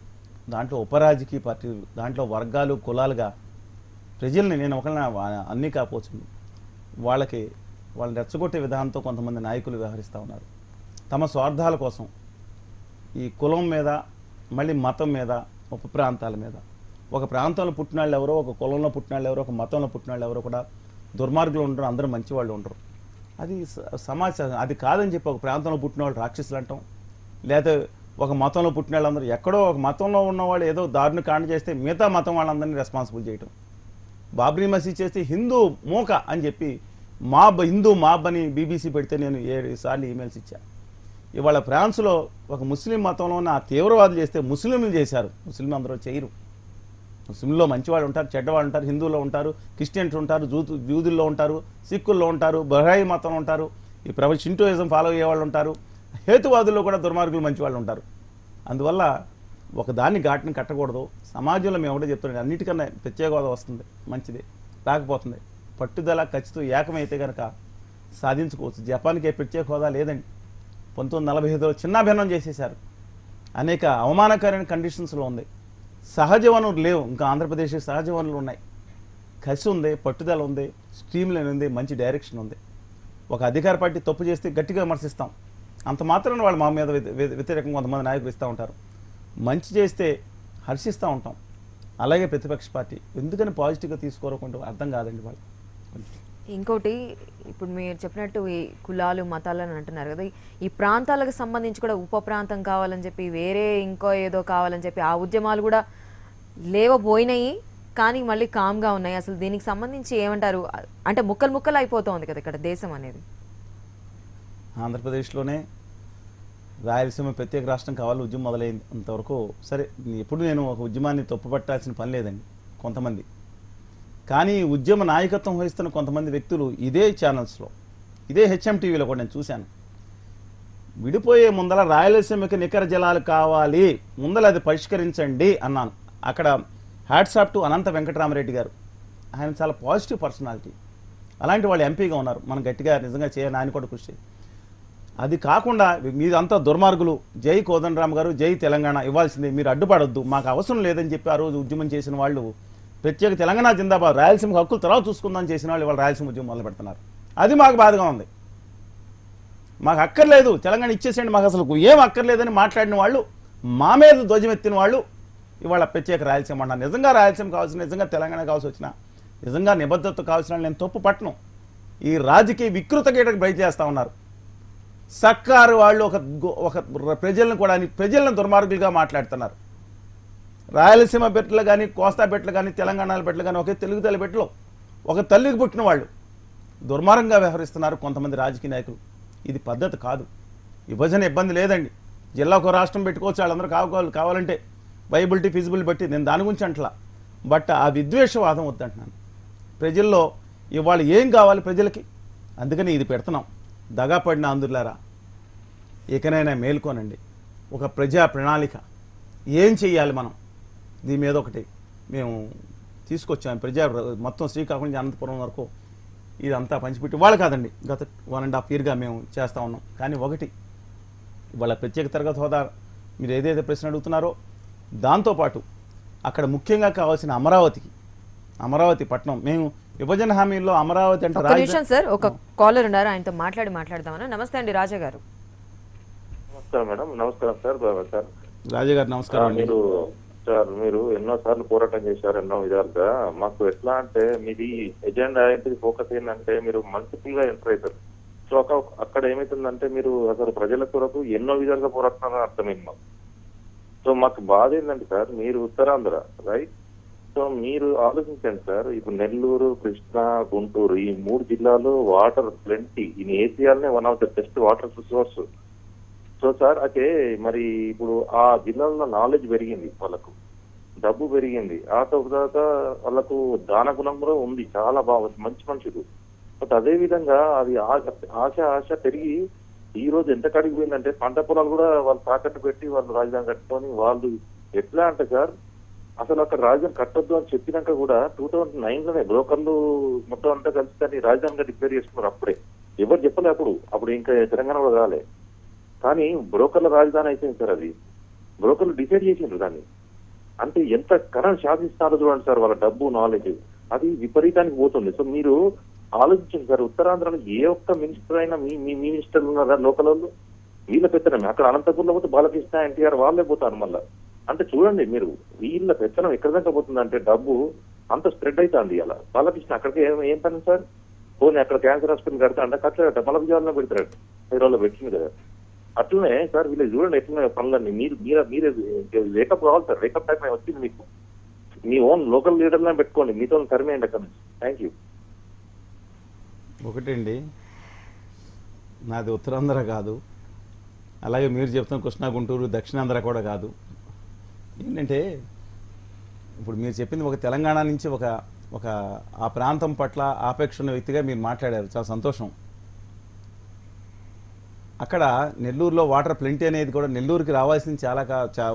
దాంట్లో ఉపరాజకీయ పార్టీలు, దాంట్లో వర్గాలు కులాలుగా ప్రజల్ని, నేను ఒకళ్ళ అన్నీ కాపోవచ్చు, వాళ్ళని రెచ్చగొట్టే విధానంతో కొంతమంది నాయకులు వ్యవహరిస్తూ ఉన్నారు. తమ స్వార్థాల కోసం ఈ కులం మీద, మళ్ళీ మతం మీద, ఉప ప్రాంతాల మీద, ఒక ప్రాంతంలో పుట్టిన వాళ్ళు ఎవరో, ఒక కులంలో పుట్టిన వాళ్ళు ఎవరో, ఒక మతంలో పుట్టిన వాళ్ళు ఎవరో కూడా దుర్మార్గులు ఉండరు, అందరూ మంచి వాళ్ళు ఉండరు. అది సమాచారం. అది కాదని చెప్పి ఒక ప్రాంతంలో పుట్టిన వాళ్ళు రాక్షసులు అంటాం, లేదా ఒక మతంలో పుట్టిన వాళ్ళందరూ, ఎక్కడో ఒక మతంలో ఉన్నవాళ్ళు ఏదో దారుణ కాండ చేస్తే మిగతా మతం వాళ్ళందరినీ రెస్పాన్సిబుల్ చేయటం. బాబ్రీ మసీద్ చేస్తే హిందూ మూక అని చెప్పి హిందూ మాబ్ అని బీబీసీ పెడితే నేను 7 సార్లు ఈమెయిల్స్ ఇచ్చాను. ఇవాళ ఫ్రాన్స్లో ఒక ముస్లిం మతంలో ఉన్న తీవ్రవాదులు చేస్తే ముస్లింలు చేశారు. ముస్లింలు అందరూ చేయరు. ముస్లింలో మంచివాళ్ళు ఉంటారు, చెడ్డవాళ్ళు ఉంటారు, హిందువుల్లో ఉంటారు, క్రిస్టియన్స్ ఉంటారు, జూదుల్లో ఉంటారు, సిక్కుల్లో ఉంటారు, బహాయి మతంలో ఉంటారు, ఈ షింటోయిజం ఫాలో అయ్యే వాళ్ళు ఉంటారు, హేతువాదుల్లో కూడా దుర్మార్గులు మంచి వాళ్ళు ఉంటారు. అందువల్ల ఒక దాన్ని ఘాటుని కట్టకూడదు. సమాజంలో మేము ఒకటే చెప్తున్నాం, అన్నిటికన్నా ప్రత్యేక హోదా వస్తుంది, మంచిది, రాకపోతుంది. పట్టుదల ఖచ్చితంగా ఏకమైతే కనుక సాధించుకోవచ్చు. జపాన్కి ప్రత్యేక హోదా లేదండి. 1945లో చిన్నాభిన్నం చేసేశారు. అనేక అవమానకరమైన కండిషన్స్లో ఉంది. సహజ వనరులు లేవు. ఇంకా ఆంధ్రప్రదేశ్కి సహజ వనరులు ఉన్నాయి. కసి ఉంది, పట్టుదల ఉంది, స్ట్రీమ్ లైన్ ఉంది, మంచి డైరెక్షన్ ఉంది. ఒక అధికార పార్టీ తప్పు చేస్తే గట్టిగా విమర్శిస్తాం. అంత మాత్రాన వాళ్ళు మా మీద వ్యతిరేకంగా కొంతమంది నాయకులు ఇస్తూ ఉంటారు. మంచి చేస్తే హర్షిస్తూ ఉంటాం. అలాగే ప్రతిపక్ష పార్టీ ఎందుకని పాజిటివ్గా తీసుకోరకుంటూ అర్థం కాదండి వాళ్ళు. ఇంకోటి, ఇప్పుడు మీరు చెప్పినట్టు ఈ కులాలు మతాలు అని అంటున్నారు కదా, ఈ ప్రాంతాలకు సంబంధించి కూడా ఉప ప్రాంతం కావాలని చెప్పి, వేరే ఇంకో ఏదో కావాలని చెప్పి ఆ ఉద్యమాలు కూడా లేవబోయినాయి, కానీ మళ్ళీ కామ్గా ఉన్నాయి. అసలు దీనికి సంబంధించి ఏమంటారు? అంటే ముక్కలు అయిపోతుంది కదా ఇక్కడ దేశం అనేది. ఆంధ్రప్రదేశ్లోనే రాయలసీమ ప్రత్యేక రాష్ట్రం కావాలి ఉద్యమం మొదలైనంతవరకు సరే, ఎప్పుడు నేను ఒక ఉద్యమాన్ని తప్పుపట్టాల్సిన పని లేదండి కొంతమంది. కానీ ఉద్యమ నాయకత్వం వహిస్తున్న కొంతమంది వ్యక్తులు ఇదే ఛానల్స్లో, ఇదే హెచ్ఎం టీవీలో కూడా నేను చూశాను. విడిపోయే ముందల రాయలసీమకి నికర జలాలు కావాలి, ముందల అది పరిష్కరించండి అన్నాను. అక్కడ హ్యాట్సాప్ టు అనంత వెంకటరామరెడ్డి గారు. ఆయన చాలా పాజిటివ్ పర్సనాలిటీ. అలాంటి వాళ్ళు ఎంపీగా ఉన్నారు. మనం గట్టిగా నిజంగా చేయాలని ఆయన కూడా కృషి. అది కాకుండా మీరంతా దుర్మార్గులు, జై కోదండరామ్ గారు, జై తెలంగాణ ఇవ్వాల్సిందే, మీరు అడ్డుపడొద్దు, మాకు అవసరం లేదని చెప్పి ఆ రోజు ఉద్యమం చేసిన వాళ్ళు, ప్రత్యేక తెలంగాణ జిందాబాద్, రాయలసీమ హక్కులు తర్వాత చూసుకుందాం చేసిన వాళ్ళు ఇవాళ రాయలసీమ ఉద్యమం మొదలు పెడుతున్నారు. అది మాకు బాధగా ఉంది. మాకు అక్కర్లేదు, తెలంగాణ ఇచ్చేసేయండి, మాకు అసలు ఏం అక్కర్లేదని మాట్లాడిన వాళ్ళు, మా మీద ధ్వజమెత్తిన వాళ్ళు ఇవాళ ప్రత్యేక రాయలసీమ అన్నారు. నిజంగా రాయలసీమ కావాల్సిన, నిజంగా తెలంగాణ కావాల్సి వచ్చిన, నిజంగా నిబద్ధత కావాల్సిన నేను తప్పు పట్టను. ఈ రాజకీయ వికృత గీటకు బయట చేస్తూ ఉన్నారు. సర్కారు వాళ్ళు ఒక ప్రజలను కూడా ప్రజలను దుర్మార్గులుగా మాట్లాడుతున్నారు. రాయలసీమ బిడ్డలు కానీ, కోస్తా బిడ్డలు కానీ, తెలంగాణ బిడ్డలు కానీ, ఒకే తెలుగు తల్లి బిడ్డలు, ఒక తల్లికి పుట్టిన వాళ్ళు దుర్మార్గంగా వ్యవహరిస్తున్నారు కొంతమంది రాజకీయ నాయకులు. ఇది పద్ధతి కాదు. విభజన ఇబ్బంది లేదండి, జిల్లాకు రాష్ట్రం పెట్టుకోవచ్చు, వాళ్ళందరూ కావాలంటే వైబిలిటీ ఫిజిబిలిటీ బట్టి, నేను దాని గురించి అంటలా. బట్ ఆ విద్వేషవాదం వద్దంటున్నాను. ప్రజల్లో ఇవాళ ఏం కావాలి ప్రజలకి, అందుకని ఇది పెడుతున్నాం. దగాపడిన ఆంధ్రులారా, ఇకనైనా మేల్కోనండి. ఒక ప్రజా ప్రణాళిక ఏం చెయ్యాలి మనం, దీని మీద ఒకటి మేము తీసుకొచ్చాము. మొత్తం శ్రీకాకుళం నుంచి అనంతపురం వరకు ఇదంతా పంచిపెట్టి వాళ్ళు కాదండి, గత 1.5 yearగా మేము చేస్తూ ఉన్నాం. కానీ ఒకటి, ఇవాళ ప్రత్యేక తరగతి హోదా మీరు ఏదైతే ప్రశ్న అడుగుతున్నారో దాంతోపాటు అక్కడ ముఖ్యంగా కావాల్సిన అమరావతి పట్టణం, మేము విభజన హామీల్లో అమరావతి అంటే సార్ ఒక కాలర్ ఉన్నారు, ఆయనతో మాట్లాడదామని. నమస్తే అండి రాజా గారు. నమస్కారం మేడం. నమస్కారం సార్. సార్ రాజా గారు నమస్కారం. మీరు ఎన్నో సార్లు పోరాటం చేశారు ఎన్నో విధాలుగా. మాకు ఎట్లా అంటే మీది ఎజెండా ఏంటిది, ఫోకస్ ఏంటంటే మీరు మల్టిపుల్ గా ఎంటర్ అవుతారు. సో అక్కడ ఏమైతుందంటే మీరు అసలు ప్రజల కొరకు ఎన్నో విధాలుగా పోరాడుతున్నారని అర్థమైంది మాకు. సో మాకు బాధ ఏంటంటే సార్, మీరు ఉత్తరాంధ్ర రైట్. సో మీరు ఆలోచించండి సార్, ఇప్పుడు నెల్లూరు, కృష్ణా, గుంటూరు ఈ 3 జిల్లాలు వాటర్ ప్లెంటీ. ఇన్ ఏసియాలోనే one of the best water resource. So sir అయితే మరి ఇప్పుడు ఆ జిల్లాల్లో నాలెడ్జ్ పెరిగింది, వాళ్ళకు డబ్బు పెరిగింది, ఆ తర్వాత వాళ్ళకు దాన గుణం కూడా ఉంది, చాలా బాగుంది, మంచి మనుషులు. బట్ అదే విధంగా అది ఆశ పెరిగి ఈ రోజు ఎంత కడిగిపోయిందంటే పంట పొలాలు కూడా వాళ్ళు తాకట్టు పెట్టి వాళ్ళు రాజధాని కట్టుకొని వాళ్ళు ఎట్లా అంటే సార్, అసలు అక్కడ రాజధాని కట్టొద్దు అని చెప్పినాక కూడా 2009లోనే బ్రోకర్లు మొత్తం అంతా కలిసి దాన్ని రాజధానిగా డిక్లేర్ చేసుకున్నారు. అప్పుడే ఎవరు చెప్పలే, అప్పుడు ఇంకా తెలంగాణ కూడా కాలే. కానీ బ్రోకర్ల రాజధాని అయిపోయింది సార్. అది బ్రోకర్లు డిసైడ్ చేసిండ్రు దాన్ని. అంటే ఎంత కరెంట్ శాసిస్తారో చూడండి సార్, వాళ్ళ డబ్బు నాలెడ్జ్ అది విపరీతానికి పోతుంది. సో మీరు ఆలోచించండి సార్, ఉత్తరాంధ్రలో ఏ ఒక్క మినిస్టర్ అయినా మీ మీ మినిస్టర్లు ఉన్నారా లోకల్ వాళ్ళు? వీళ్ళ పెత్తనం అక్కడ అనంతపూర్లో పోతే బాలకృష్ణ ఎన్టీఆర్ వాళ్ళే పోతారు మళ్ళా. అంటే చూడండి మీరు, వీళ్ళ పెత్తనం ఎక్కడ దాకా పోతుంది అంటే డబ్బు అంత స్ప్రెడ్ అవుతుంది. అలా బాలకృష్ణ అక్కడికి ఏం పని సార్? పోనీ అక్కడ క్యాన్సర్ హాస్పిటల్ కడతా అంటే కట్టలేట, మళ్ళీ విజయవాడలో పెడతాడు, హైదరాబాద్లో పెట్టింది కదా. అట్లనే సార్ వీళ్ళు చూడండి ఎట్లనే పనులన్నీ. మీరే వేకప్ కావాలి సార్, వేకప్ టైం వచ్చింది మీకు. మీ ఓన్ లోకల్ లీడర్లను పెట్టుకోండి, మీతో తరిమేయండి అక్కడ నుంచి. Thank you. ఒకటండి, నాది ఉత్తరాంధ్ర కాదు, అలాగే మీరు చెప్తున్న కృష్ణా గుంటూరు దక్షిణాంధ్ర కూడా కాదు. ఏంటంటే ఇప్పుడు మీరు చెప్పింది ఒక తెలంగాణ నుంచి ఒక ఆ ప్రాంతం పట్ల ఆపేక్ష ఉన్న వ్యక్తిగా మీరు మాట్లాడారు, చాలా సంతోషం. అక్కడ నెల్లూరులో వాటర్ ప్లెంటీ అనేది కూడా నెల్లూరుకి రావాల్సింది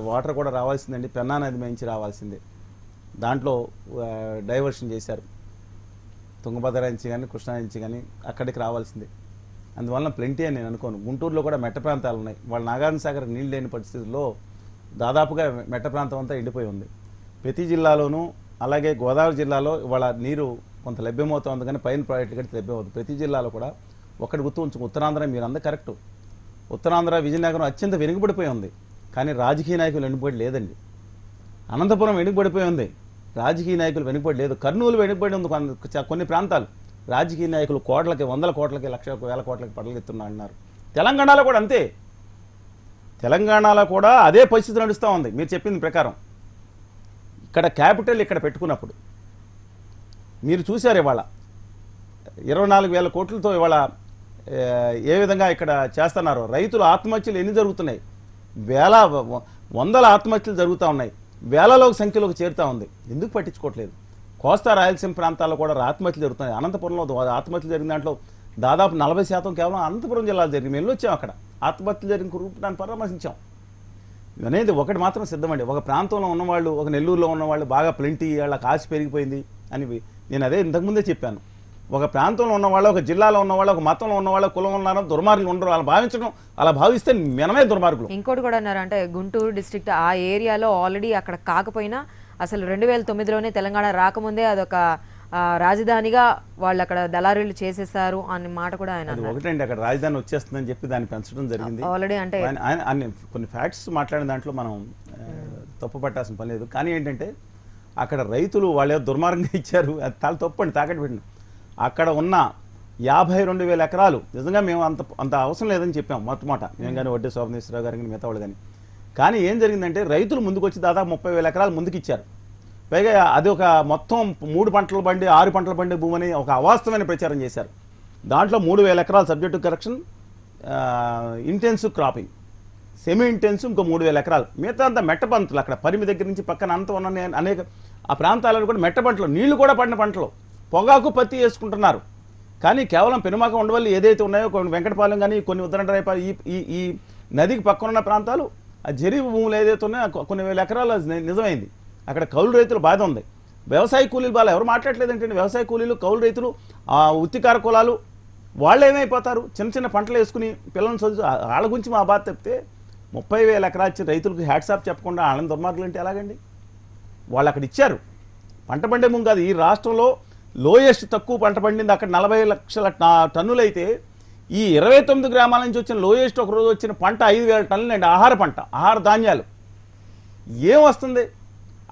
వాటర్ కూడా రావాల్సిందండి, పెన్నా నది నుంచి రావాల్సిందే. దాంట్లో డైవర్షన్ చేశారు, తుంగభద్ర నుంచి కానీ కృష్ణా నుంచి కానీ అక్కడికి రావాల్సిందే. అందువల్ల ప్లెంటీ అని నేను అనుకోను. గుంటూరులో కూడా మెట్ట ప్రాంతాలు ఉన్నాయి, వాళ్ళ నాగార్జున సాగర్ నీళ్ళు లేని పరిస్థితుల్లో దాదాపుగా మెట్ట ప్రాంతం అంతా ఎండిపోయి ఉంది. ప్రతి జిల్లాలోనూ అలాగే గోదావరి జిల్లాలో ఇవాళ నీరు కొంత లభ్యమవుతుంది, కానీ పైన ప్రాజెక్టు కంటే లభ్యమవుతుంది. ప్రతి జిల్లాలో కూడా ఒకటి గుర్తు ఉంచుకు, ఉత్తరాంధ్ర మీరు అందరూ కరెక్టు, ఉత్తరాంధ్ర విజయనగరం అత్యంత వెనుకబడిపోయి ఉంది, కానీ రాజకీయ నాయకులు వెనుకబడి లేదండి. అనంతపురం వెనుకబడిపోయి ఉంది, రాజకీయ నాయకులు వెనుకబడి లేదు. కర్నూలు వెనుకబడి ఉంది, కొన్ని ప్రాంతాలు రాజకీయ నాయకులు కోట్లకి, వందల కోట్లకి, లక్షలకు, వేల కోట్లకి పడగెత్తున్నా అన్నారు. తెలంగాణలో కూడా అంతే, తెలంగాణలో కూడా అదే పరిస్థితి నడుస్తూ ఉంది మీరు చెప్పింది ప్రకారం. ఇక్కడ క్యాపిటల్ ఇక్కడ పెట్టుకున్నప్పుడు మీరు చూశారు ఇవాళ 24,000 కోట్లతో ఇవాళ ఏ విధంగా ఇక్కడ చేస్తున్నారో. రైతుల ఆత్మహత్యలు ఎన్ని జరుగుతున్నాయి, వందల ఆత్మహత్యలు జరుగుతూ ఉన్నాయి, వేలలోకి సంఖ్యలోకి చేరుతూ ఉంది. ఎందుకు పట్టించుకోవట్లేదు? కోస్తా రాయలసీమ ప్రాంతాల్లో కూడా ఆత్మహత్యలు జరుగుతున్నాయి. అనంతపురంలో ఆత్మహత్యలు జరిగిన దాంట్లో దాదాపు 40% కేవలం అనంతపురం జిల్లాలో జరిగింది. మేము వెళ్ళొచ్చాం, అక్కడ ఆత్మహత్యలు జరిగిన రూపాన్ని పరామర్శించాం. అనేది ఒకటి మాత్రం సిద్ధమండి, ఒక ప్రాంతంలో ఉన్నవాళ్ళు, ఒక నెల్లూరులో ఉన్నవాళ్ళు బాగా ప్లెంటీ, వాళ్ళకి ఆశ పెరిగిపోయింది అని నేను అదే ఇంతకుముందే చెప్పాను. ఒక ప్రాంతంలో ఉన్నవాళ్ళు, ఒక జిల్లాలో ఉన్నవాళ్ళు, ఒక మతంలో ఉన్నవాళ్ళు, కులం ఉన్నారో దుర్మార్గులు ఉండరు అలా భావించడం, అలా భావిస్తే మనమే దుర్మార్గులు. ఇంకోటి కూడా అన్నారు, అంటే గుంటూరు డిస్ట్రిక్ట్ ఆ ఏరియాలో ఆల్రెడీ అక్కడ కాకపోయినా అసలు 2009లోనే తెలంగాణ రాకముందే అదొక రాజధానిగా వాళ్ళు అక్కడ దళారీలు చేసేసారు అనే మాట కూడా ఆయన అన్నారు. ఒకటండి, అక్కడ రాజధాని వచ్చేస్తుందని చెప్పి దాన్ని పెంచడం జరిగింది ఆల్రెడీ. అంటే కొన్ని ఫ్యాక్ట్స్ మాట్లాడిన దాంట్లో మనం తప్పు పట్టాల్సిన పని లేదు. కానీ ఏంటంటే అక్కడ రైతులు వాళ్ళు దుర్మార్గంగా ఇచ్చారు, అది చాలా తప్పండి, తాకట్టు పెట్టిన. అక్కడ ఉన్న 52,000 ఎకరాలు నిజంగా మేము అంత అవసరం లేదని చెప్పాం మొట్టమొదట, మేము కానీ వడ్డీ శోభనేశ్వరరావు గారు కానీ మిగతా వాళ్ళు కానీ ఏం జరిగిందంటే రైతులు ముందుకు వచ్చి దాదాపు 30,000 ఎకరాలు ముందుకు ఇచ్చారు. పైగా అది ఒక మొత్తం 3 పంటల బండి 6 పంటల బండి భూమని ఒక అవాస్తవమైన ప్రచారం చేశారు. దాంట్లో 3,000 ఎకరాలు subject correction, intensive cropping, semi intensive ఇంకో 3,000 ఎకరాలు, మిగతా అంతా మెట్ట పంటలు. అక్కడ పరిమి దగ్గర నుంచి పక్కన అంతా ఉన్న అనేక ఆ ప్రాంతాలను కూడా మెట్ట పంటలు, నీళ్లు కూడా పడిన పంటలు, పొగాకు పత్తి వేసుకుంటున్నారు. కానీ కేవలం పెనుమాక ఉండవల్లి ఏదైతే ఉన్నాయో కొన్ని వెంకటపాలెం కానీ కొన్ని ఉత్తరంటరాయపాలెం ఈ నదికి పక్కనున్న ప్రాంతాలు, ఆ జరీబు భూములు ఏదైతే ఉన్నాయో కొన్ని వేల ఎకరాలు నిజమైంది. అక్కడ కౌలు రైతులు బాధ ఉంది, వ్యవసాయ కూలీలు బాగా ఎవరు మాట్లాడలేదంటే వ్యవసాయ కూలీలు, కౌలు రైతులు, ఉత్తికార కులాలు వాళ్ళు ఏమైపోతారు? చిన్న చిన్న పంటలు వేసుకుని పిల్లల్ని చదువు, వాళ్ళ గురించి మా బాధ చెప్తే 30,000 ఎకరాలు ఇచ్చిన రైతులకు హ్యాట్సాప్ చెప్పకుండా వాళ్ళని దుర్మార్గులు అంటే ఎలాగండి? వాళ్ళు అక్కడ ఇచ్చారు, పంట పండే ముందు కాదు. ఈ రాష్ట్రంలో లోయెస్ట్ తక్కువ పంట పండింది అక్కడ 40 లక్షల టన్నులు అయితే, ఈ 29 గ్రామాల నుంచి వచ్చిన లోయెస్ట్ ఒకరోజు వచ్చిన పంట 5,000 టన్నులు అండి. ఆహార పంట, ఆహార ధాన్యాలు ఏం వస్తుంది?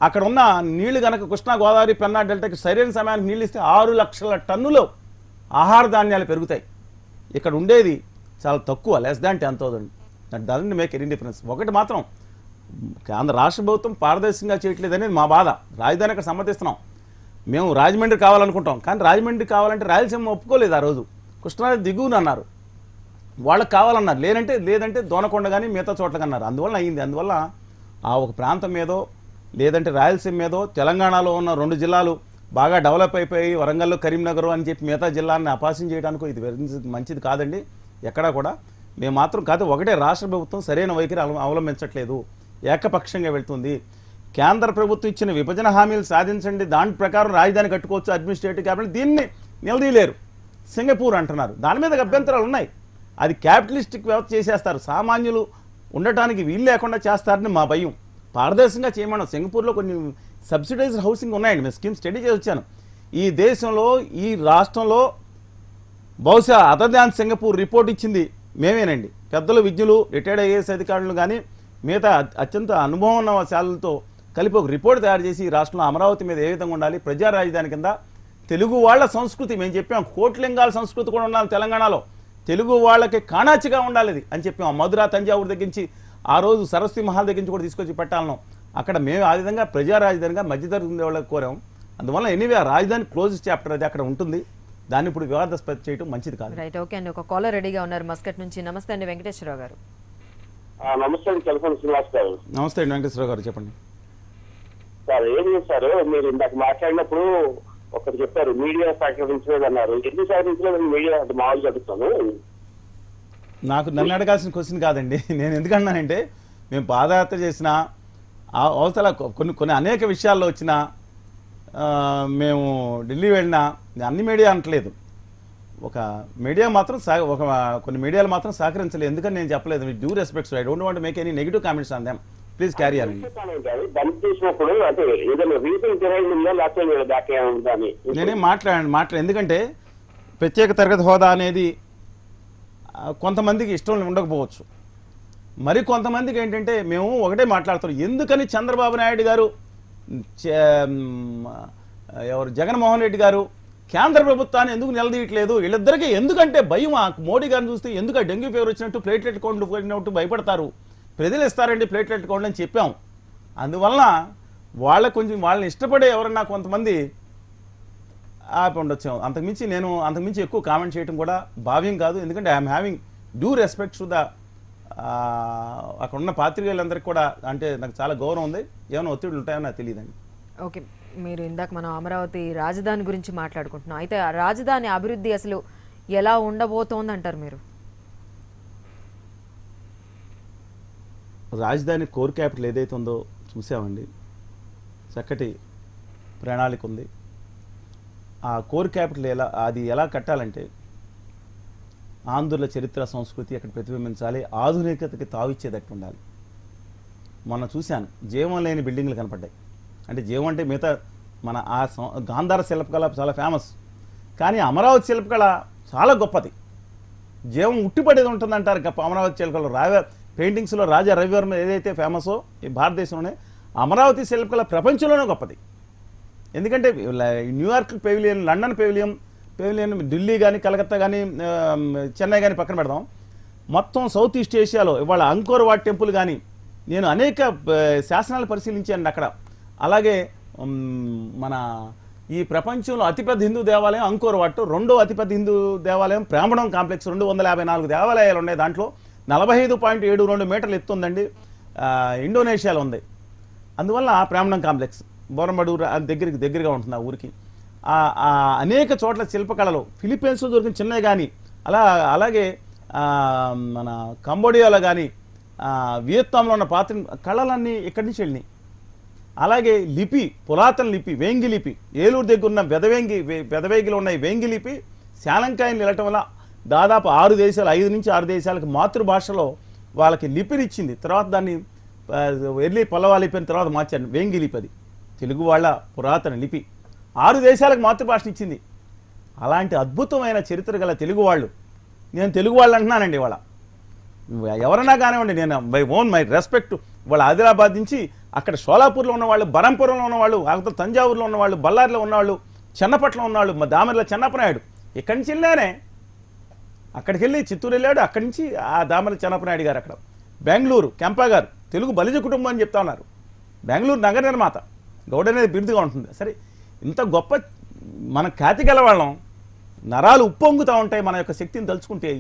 అక్కడ ఉన్న నీళ్లు కనుక కృష్ణా గోదావరి పెన్నా డెల్టాకి సరైన సమయానికి నీళ్ళు ఇస్తే 6 లక్షల టన్నులు ఆహార ధాన్యాలు పెరుగుతాయి. ఇక్కడ ఉండేది చాలా తక్కువ, less than 10,000. That doesn't make any difference. ఒకటి మాత్రం ఆంధ్ర రాష్ట్ర ప్రభుత్వం పారదర్శకంగా చేయట్లేదనేది మా బాధ. రాజధాని అక్కడ సమ్మతిస్తున్నాం, మేము రాజమండ్రి కావాలనుకుంటాం, కానీ రాజమండ్రి కావాలంటే రాయలసీమ ఒప్పుకోలేదు. ఆ రోజు కృష్ణానది దిగువన అన్నారు, వాళ్ళకి కావాలన్నారు, లేదంటే దోనకొండ కానీ మిగతా చోట్లకి అన్నారు. అందువల్ల అయ్యింది. అందువల్ల ఆ ఒక ప్రాంతం మీదో లేదంటే రాయలసీమ మీదో తెలంగాణలో ఉన్న 2 జిల్లాలు బాగా డెవలప్ అయిపోయి వరంగల్, కరీంనగర్ అని చెప్పి మిగతా జిల్లాన్ని అపాసం చేయడానికి ఇది మంచిది కాదండి ఎక్కడా కూడా. మేము మాత్రం కాదు, ఒకటే రాష్ట్ర ప్రభుత్వం సరైన వైఖరి అవలంబించట్లేదు, ఏకపక్షంగా వెళ్తుంది. కేంద్ర ప్రభుత్వం ఇచ్చిన విభజన హామీలు సాధించండి, దాని ప్రకారం రాజధాని కట్టుకోవచ్చు, అడ్మినిస్ట్రేటివ్ క్యాపిటల్, దీన్ని నిలదీయలేరు, సింగపూర్ అంటున్నారు. దాని మీద అభ్యంతరాలు ఉన్నాయి. అది క్యాపిటలిస్టిక్ వ్యవస్థ చేసేస్తారు, సామాన్యులు ఉండటానికి వీలు లేకుండా చేస్తారని మా భయం. పారదర్శకంగా చేయమన్నాం. సింగపూర్లో కొన్ని సబ్సిడైజ్డ్ హౌసింగ్ ఉన్నాయండి, మేము స్కీమ్ స్టడీ చేసి వచ్చాను. ఈ దేశంలో ఈ రాష్ట్రంలో బహుశా అదర్ దాన్ సింగపూర్ రిపోర్ట్ ఇచ్చింది మేమేనండి. పెద్దలు విద్యులు రిటైర్డ్ ఐఏఎస్ అధికారులు కానీ మిగతా అత్యంత అనుభవం ఉన్న శాలలతో కలిపి ఒక రిపోర్ట్ తయారు చేసి ఈ రాష్ట్రంలో అమరావతి మీద ఏ విధంగా ఉండాలి, ప్రజా రాజధాని కింద తెలుగు వాళ్ళ సంస్కృతి మేము చెప్పాం, కోట్లింగాల సంస్కృతి కూడా ఉండాలి తెలంగాణలో, తెలుగు వాళ్ళకి కాణాచిగా ఉండాలి అది అని చెప్పాం. మధుర తంజావూరు దగ్గర నుంచి ఆ రోజు సరస్వతి మహల్ దగ్గర నుంచి కూడా తీసుకొచ్చి పెట్టాలను. అక్కడ మేము ఆ విధంగా ప్రజా రాజధానిగా మధ్యతరగతి ఉండే వాళ్ళకి కోరాం. అందువల్ల ఎనీవే ఆ రాజధాని క్లోజ్ చాప్టర్ అది అక్కడ ఉంటుంది, దాన్ని ఇప్పుడు వివాదాస్పద చేయడం మంచిది కాదు. రైట్, ఓకే అండి. ఒక కాలర్ రెడీగా ఉన్నారు మస్కట్ నుంచి. నమస్తే అండి వెంకటేశ్వరరావు గారు. నమస్తే అండి, తెలుసు శ్రీనివాస్ గారు. నమస్తే అండి వెంకటేశ్వరరావు గారు, చెప్పండి సార్. ఏం చేస్తారు మీరు ఇందాక మాట్లాడినప్పుడు ఒకటి చెప్పారు, మీడియా సహకరించలేదు అన్నారు. ఎందుకు సహకరించలేదు మీడియా అంటే మామూలుగా అడుగుతాను. నాకు నన్ను అడగాల్సిన క్వశ్చన్ కాదండి. నేను ఎందుకన్నానంటే మేము పాదయాత్ర చేసిన అవతల కొన్ని అనేక విషయాల్లో వచ్చిన మేము ఢిల్లీ వెళ్ళినా అన్ని మీడియా అనట్లేదు, ఒక మీడియా మాత్రం కొన్ని మీడియాలు మాత్రం సహకరించలేదు. ఎందుకని నేను చెప్పలేదు. With due respects, I don't want make any negative comments on them, please carry on. Bandh చేసినప్పుడు అంటే ఏదైనా రీజన్ తెలియదు లేకపోతే బ్యాక్ అని నేనేం మాట్లాడాను. ఎందుకంటే ప్రత్యేక తరగతి హోదా అనేది కొంతమందికి ఇష్టం ఉండకపోవచ్చు, మరి కొంతమందికి ఏంటంటే మేము ఒకటే మాట్లాడుతాం. ఎందుకని చంద్రబాబు నాయుడు గారు, ఎవరు జగన్మోహన్ రెడ్డి గారు కేంద్ర ప్రభుత్వాన్ని ఎందుకు నిలదీయట్లేదు, వీళ్ళిద్దరికీ ఎందుకంటే భయం. మోడీ గారిని చూస్తే ఎందుకు డెంగ్యూ ఫీవర్ వచ్చినట్టు ప్లేట్లెట్ కౌంట్ పోయినట్టు భయపడతారు, ప్రజలు ఇస్తారండి ప్లేట్లెట్ కౌంట్ అని చెప్పాం. అందువలన వాళ్ళని ఇష్టపడే ఎవరన్నా కొంతమంది ఆపి ఉండొచ్చు. అంతకుమించి ఎక్కువ కామెంట్ చేయడం కూడా భావ్యం కాదు. ఎందుకంటే I'm having due respect to the అక్కడ ఉన్న పాత్రికేయులందరికీ కూడా అంటే నాకు చాలా గౌరవం ఉంది. ఏమైనా ఒత్తిడులు ఉంటాయో నాకు తెలియదండి. ఓకే, మీరు ఇందాక మనం అమరావతి రాజధాని గురించి మాట్లాడుకుంటున్నాం. అయితే ఆ రాజధాని అభివృద్ధి అసలు ఎలా ఉండబోతోంది అంటారు మీరు? రాజధాని కోర్ క్యాపిటల్ ఏదైతే ఉందో చూసామండి, చక్కటి ప్రణాళిక ఉంది. ఆ కోర్ క్యాపిటల్ అది ఎలా కట్టాలంటే ఆంధ్రుల చరిత్ర సంస్కృతి అక్కడ ప్రతిబింబించాలి, ఆధునికతకి తావిచ్చేటట్టు ఉండాలి. మొన్న చూశాను జీవం లేని బిల్డింగ్లు కనపడ్డాయి. అంటే జీవం అంటే మిగతా మన గాంధార శిల్పకళ చాలా ఫేమస్, కానీ అమరావతి శిల్పకళ చాలా గొప్పది. జీవం ఉట్టిపడేది ఉంటుందంటారు అమరావతి శిల్పకళ. పెయింటింగ్స్లో రాజా రవివర్మ ఏదైతే ఫేమసో ఈ భారతదేశంలోనే, అమరావతి శిల్పకళ ప్రపంచంలోనే గొప్పది. ఎందుకంటే New York pavilion, London pavilion, Delhi కానీ కలకత్తా కానీ చెన్నై కానీ పక్కన పెడదాం, మొత్తం సౌత్ ఈస్ట్ ఏషియాలో ఇవాళ అంకోర్ వాట్ టెంపుల్ కానీ నేను అనేక శాసనాలు పరిశీలించాను అక్కడ. అలాగే మన ఈ ప్రపంచంలో అతిపెద్ద హిందూ దేవాలయం అంకోర్ వాట్, రెండో అతిపెద్ద హిందూ దేవాలయం ప్రాంబణం కాంప్లెక్స్, 254 దేవాలయాలు ఉన్నాయి. దాంట్లో 45.72 మీటర్లు ఎత్తుందండి. ఇండోనేషియాలో ఉంది. అందువల్ల ప్రాంబణం కాంప్లెక్స్ బోరంబడు దగ్గరగా ఉంటుంది ఆ ఊరికి. అనేక చోట్ల శిల్పకళలు ఫిలిప్పీన్స్లో దొరికిన చిన్నవి కానీ అలాగే మన కంబోడియాలో కానీ వియత్నాంలో ఉన్న పాత్ర కళలన్నీ ఇక్కడి నుంచి వెళ్ళినాయి. అలాగే లిపి, పురాతన లిపి, వేంగి లిపి, ఏలూరు దగ్గర ఉన్న పెదవేగిలో ఉన్న వేంగి లిపి శాలంకాయని వెళ్ళటం వల్ల దాదాపు 5 నుంచి 6 దేశాలకు మాతృభాషలో వాళ్ళకి లిపినిచ్చింది. తర్వాత దాన్ని వెళ్ళి పల్లవ లిపి అని తర్వాత మార్చాను, వేంగి లిపి. అది తెలుగు వాళ్ళ పురాతన లిపి, 6 దేశాలకు మాతృభాషను ఇచ్చింది. అలాంటి అద్భుతమైన చరిత్ర గల తెలుగు వాళ్ళు, నేను తెలుగు వాళ్ళు అంటున్నానండి. ఇవాళ ఎవరన్నా కానివ్వండి, నేను మై రెస్పెక్ట్. వాళ్ళ ఆదిలాబాద్ నుంచి అక్కడ షోలాపూర్లో ఉన్నవాళ్ళు, బరంపురంలో ఉన్నవాళ్ళు, అవతల తంజావూరులో ఉన్నవాళ్ళు, బళ్ళారిలో ఉన్నవాళ్ళు, చెన్నపట్నం ఉన్నవాళ్ళు, దామర్ల చెన్నప్పనాయుడు ఇక్కడి నుంచి వెళ్ళానే, అక్కడికి వెళ్ళి చిత్తూరు వెళ్ళాడు, అక్కడి నుంచి ఆ దామర్ల చెన్నప్పనాయుడు గారు అక్కడ. బెంగళూరు కెంపా గారు తెలుగు బలిజ కుటుంబం అని చెప్తా ఉన్నారు. బెంగళూరు నగర నిర్మాత, గౌడ అనేది బిరుదుగా ఉంటుంది. సరే, ఇంత గొప్ప మన ఖ్యాతి గల వాళ్ళం, నరాలు ఉప్పొంగుతూ ఉంటాయి మన యొక్క శక్తిని తలుచుకుంటే.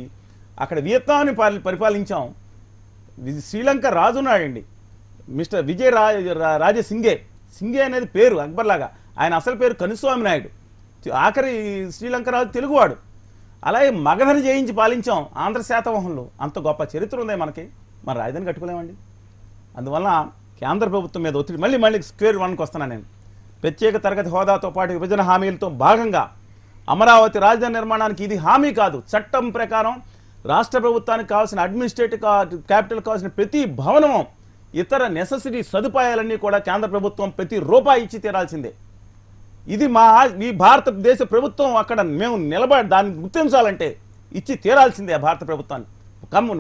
అక్కడ వియత్నాంని పరిపాలించాం. శ్రీలంక రాజు ఉన్నాడండి, మిస్టర్ విజయ్ రాజే సింగే అనేది పేరు అక్బర్ లాగా. ఆయన అసలు పేరు కనుస్వామి నాయుడు, ఆఖరి శ్రీలంక రాజు తెలుగువాడు. అలాగే మగధని జయించి పాలించాం ఆంధ్ర శాతవాహనులు. అంత గొప్ప చరిత్ర ఉంది మనకి, మన రాజధాని కట్టుకోలేమండి. అందువల్ల కేంద్ర ప్రభుత్వం మీద ఒత్తిడి. మళ్ళీ స్క్వేర్ వన్కి వస్తున్నాను నేను. ప్రత్యేక తరగతి హోదాతో పాటు విభజన హామీలతో భాగంగా అమరావతి రాజధాని నిర్మాణానికి ఇది హామీ కాదు. చట్టం ప్రకారం రాష్ట్ర ప్రభుత్వానికి కావాల్సిన అడ్మినిస్ట్రేటివ్ క్యాపిటల్ కావాల్సిన ప్రతి భవనం ఇతర నెసెసిటీ సదుపాయాలన్నీ కూడా కేంద్ర ప్రభుత్వం ప్రతి రూపాయి ఇచ్చి తీరాల్సిందే. ఇది ఈ భారతదేశ ప్రభుత్వం అక్కడ మేము నిలబడి దాన్ని గుర్తించాలంటే ఇచ్చి తీరాల్సిందే ఆ భారత ప్రభుత్వాన్ని.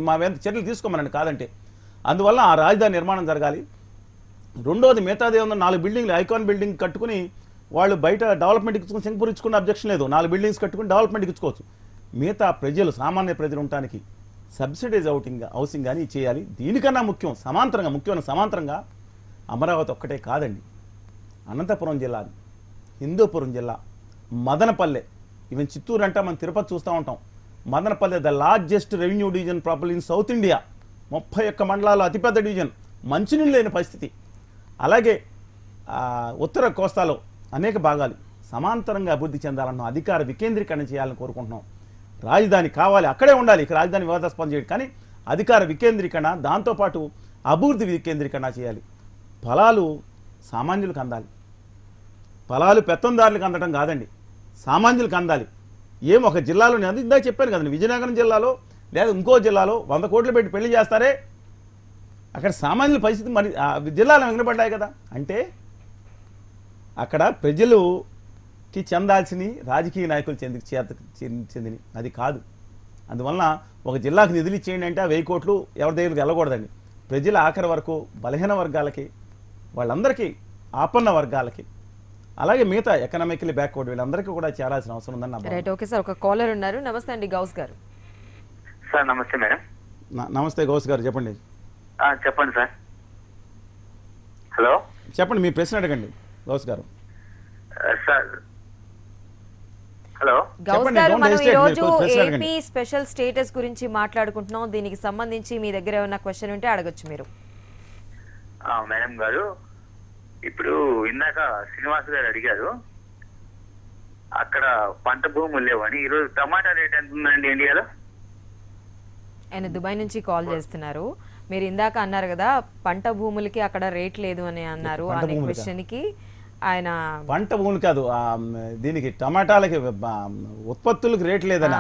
మా వెంట చర్యలు తీసుకోమనండి కాదంటే. అందువల్ల ఆ రాజధాని నిర్మాణం జరగాలి. రెండోది మిగతాది ఏమన్నా 4 బిల్డింగ్లు ఐకాన్ బిల్డింగ్ కట్టుకుని వాళ్ళు బయట డెవలప్మెంట్ ఇచ్చుకుని సింగపూర్ ఇచ్చుకున్న అబ్జెక్షన్ లేదు. 4 బిల్డింగ్స్ కట్టుకుని డెవలప్మెంట్ ఇచ్చుకోవచ్చు. మిగతా ప్రజలు సామాన్య ప్రజలు ఉండటానికి సబ్సిడైజ్ హౌసింగ్ కానీ చేయాలి. దీనికన్నా ముఖ్యమైన సమాంతరంగా అమరావతి ఒక్కటే కాదండి, అనంతపురం జిల్లా, హిందూపురం జిల్లా, మదనపల్లె, ఈవెన్ చిత్తూరు అంటే మనం తిరుపతి చూస్తూ ఉంటాం. Madanapalle the largest revenue division properly in south India, 31 మండలాలు అతిపెద్ద డివిజన్, మంచినీళ్ళు లేని పరిస్థితి. అలాగే ఉత్తర కోస్తాలో అనేక భాగాలు సమాంతరంగా అభివృద్ధి చెందాలన్న అధికార వికేంద్రీకరణ చేయాలని కోరుకుంటున్నాం. రాజధాని కావాలి, అక్కడే ఉండాలి, ఇక రాజధాని వివాదాస్పదం చేయడం, కానీ అధికార వికేంద్రీకరణ, దాంతోపాటు అభివృద్ధి వికేంద్రీకరణ చేయాలి. ఫలాలు సామాన్యులకు అందాలి, ఫలాలు పెత్తందారులకు అందడం కాదండి, సామాన్యులకు అందాలి. ఒక జిల్లాలో నేను ఇందాక చెప్పాను కదండి, విజయనగరం జిల్లాలో లేదా ఇంకో జిల్లాలో 100 కోట్లు పెట్టి పెళ్లి చేస్తారే, అక్కడ సామాన్యుల పరిస్థితి మరి జిల్లాలో వినపడ్డాయి కదా. అంటే అక్కడ ప్రజలుకి చెందాల్సిన రాజకీయ నాయకులు చెందిని అది కాదు. అందువలన ఒక జిల్లాకు నిధులు ఇచ్చేయండి అంటే 1000 కోట్లు ఎవరి దగ్గరికి వెళ్ళకూడదండి. ప్రజల ఆఖరి వరకు బలహీన వర్గాలకి, వాళ్ళందరికీ, ఆపన్న వర్గాలకి, అలాగే మిగతా ఎకనామికలీ బ్యాక్వర్డ్ వీళ్ళందరికీ కూడా చేరాల్సిన అవసరం ఉందని. Right, okay sir. ఒక కాలర్ ఉన్నారు. నమస్తే అండి గౌస్ గారు. సార్ నమస్తే మేడం. నమస్తే గౌస్ గారు, చెప్పండి. చెప్పండి సార్. హలో, చెప్పండి, మీ ప్రశ్న అడగండి గౌస్ గారు. సార్ హలో గౌస్ గారు, మనం ఈ రోజు ఏపీ స్పెషల్ స్టేటస్ గురించి మాట్లాడుకుంటున్నాం. దీనికి సంబంధించి మీ దగ్గర ఏమైనా క్వశ్చన్ ఉంటే అడగొచ్చు మీరు. మేడం గారు, ఇప్పుడు ఇందాక శ్రీనివాస్ గారు అడిగారు అక్కడ పంట భూములు లేవని. ఈరోజు టమాటా రేట్ ఎంత ఉందండి ఇండియాలో? ఆయన దుబాయ్ నుంచి కాల్ చేస్తున్నారు. మీరు ఇందాక అన్నారు కదా పంట భూములకి అక్కడ రేట్ లేదు అని అన్నారు. అనే క్వశ్చన్ కి ఆయన పంట భూములు కాదు, దీనికి టమాటాలకి ఉత్పత్తులకు రేట్ లేదనా?